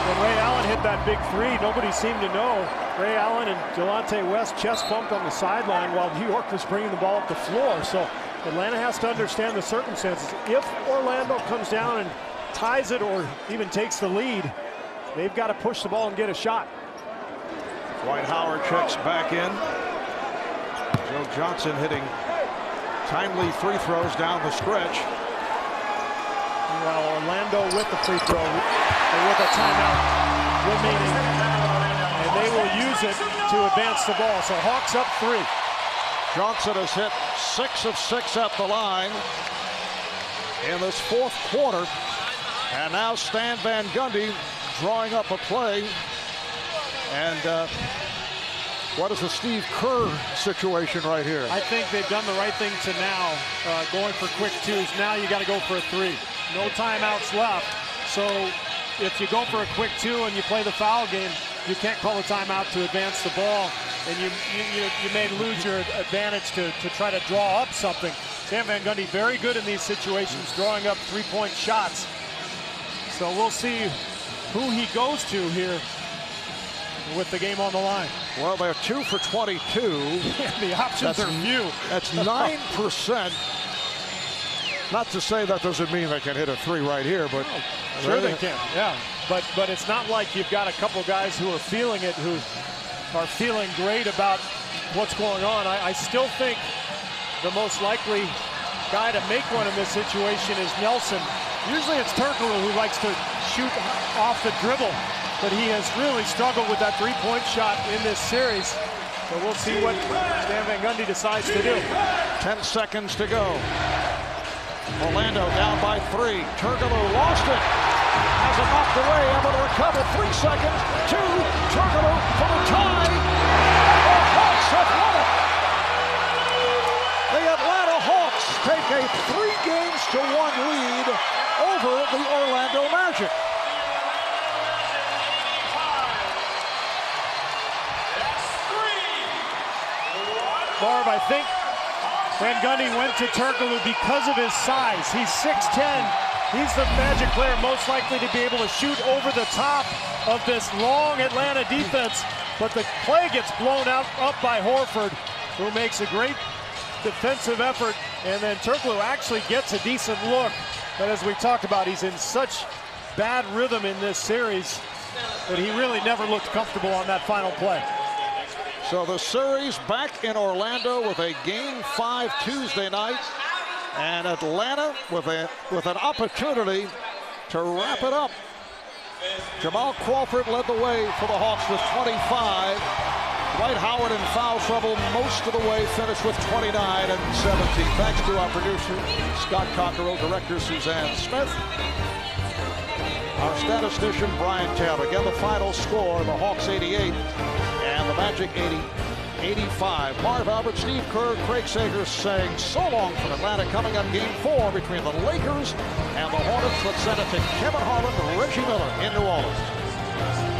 when Ray Allen hit that big 3, nobody seemed to know. Ray Allen and Delonte West chest bumped on the sideline while New York was bringing the ball up the floor. So Atlanta has to understand the circumstances. If Orlando comes down and ties it or even takes the lead, they've got to push the ball and get a shot. Dwight Howard checks back in. Joe Johnson hitting timely free throws down the stretch. Well, Orlando with the free throw, with a timeout remaining, and they will use it to advance the ball. So Hawks up 3. Johnson has hit 6 of 6 at the line in this fourth quarter. And now Stan Van Gundy drawing up a play. And what is the Steve Kerr situation right here? I think they've done the right thing to now going for quick 2s. Now you got to go for a 3. No timeouts left. So if you go for a quick 2 and you play the foul game, you can't call a timeout to advance the ball, and you may lose your advantage to try to draw up something. Stan Van Gundy very good in these situations, drawing up 3-point shots. So we'll see who he goes to here with the game on the line. Well, they're 2 for 22. The options are few. That's 9%. Not to say that doesn't mean they can hit a 3 right here, but sure they can. Yeah, but it's not like you've got a couple guys who are feeling it, who are feeling great about what's going on. I still think the most likely guy to make one in this situation is Nelson. Usually it's Turkoglu who likes to shoot off the dribble, but he has really struggled with that 3-point shot in this series. So we'll see what Stan Van Gundy decides to do. 10 seconds to go. Orlando down by 3. Turkoglu lost it. Has it knocked away, able to recover. 3 seconds. 2. Turkoglu for the tie. The Hawks have won it. The Atlanta Hawks take a 3-1 lead over the Orlando Magic. Barb, I think Van Gundy went to Turkoglu because of his size. He's 6'10". He's the Magic player most likely to be able to shoot over the top of this long Atlanta defense. But the play gets blown up by Horford, who makes a great defensive effort. And then Turkoglu actually gets a decent look. But as we talked about, he's in such bad rhythm in this series that he really never looked comfortable on that final play. So the series back in Orlando with a Game 5 Tuesday night, and Atlanta with an opportunity to wrap it up. Jamal Crawford led the way for the Hawks with 25. Dwight Howard in foul trouble most of the way, finished with 29 and 17. Thanks to our producer, Scott Cockerell, director Suzanne Smith, our statistician, Brian Taylor. Again, the final score, the Hawks 88 and the Magic 85. Marv Albert, Steve Kerr, Craig Sager saying so long from Atlanta. Coming up Game 4 between the Lakers and the Hornets. Let's send it to Kevin Harlan and Reggie Miller in New Orleans.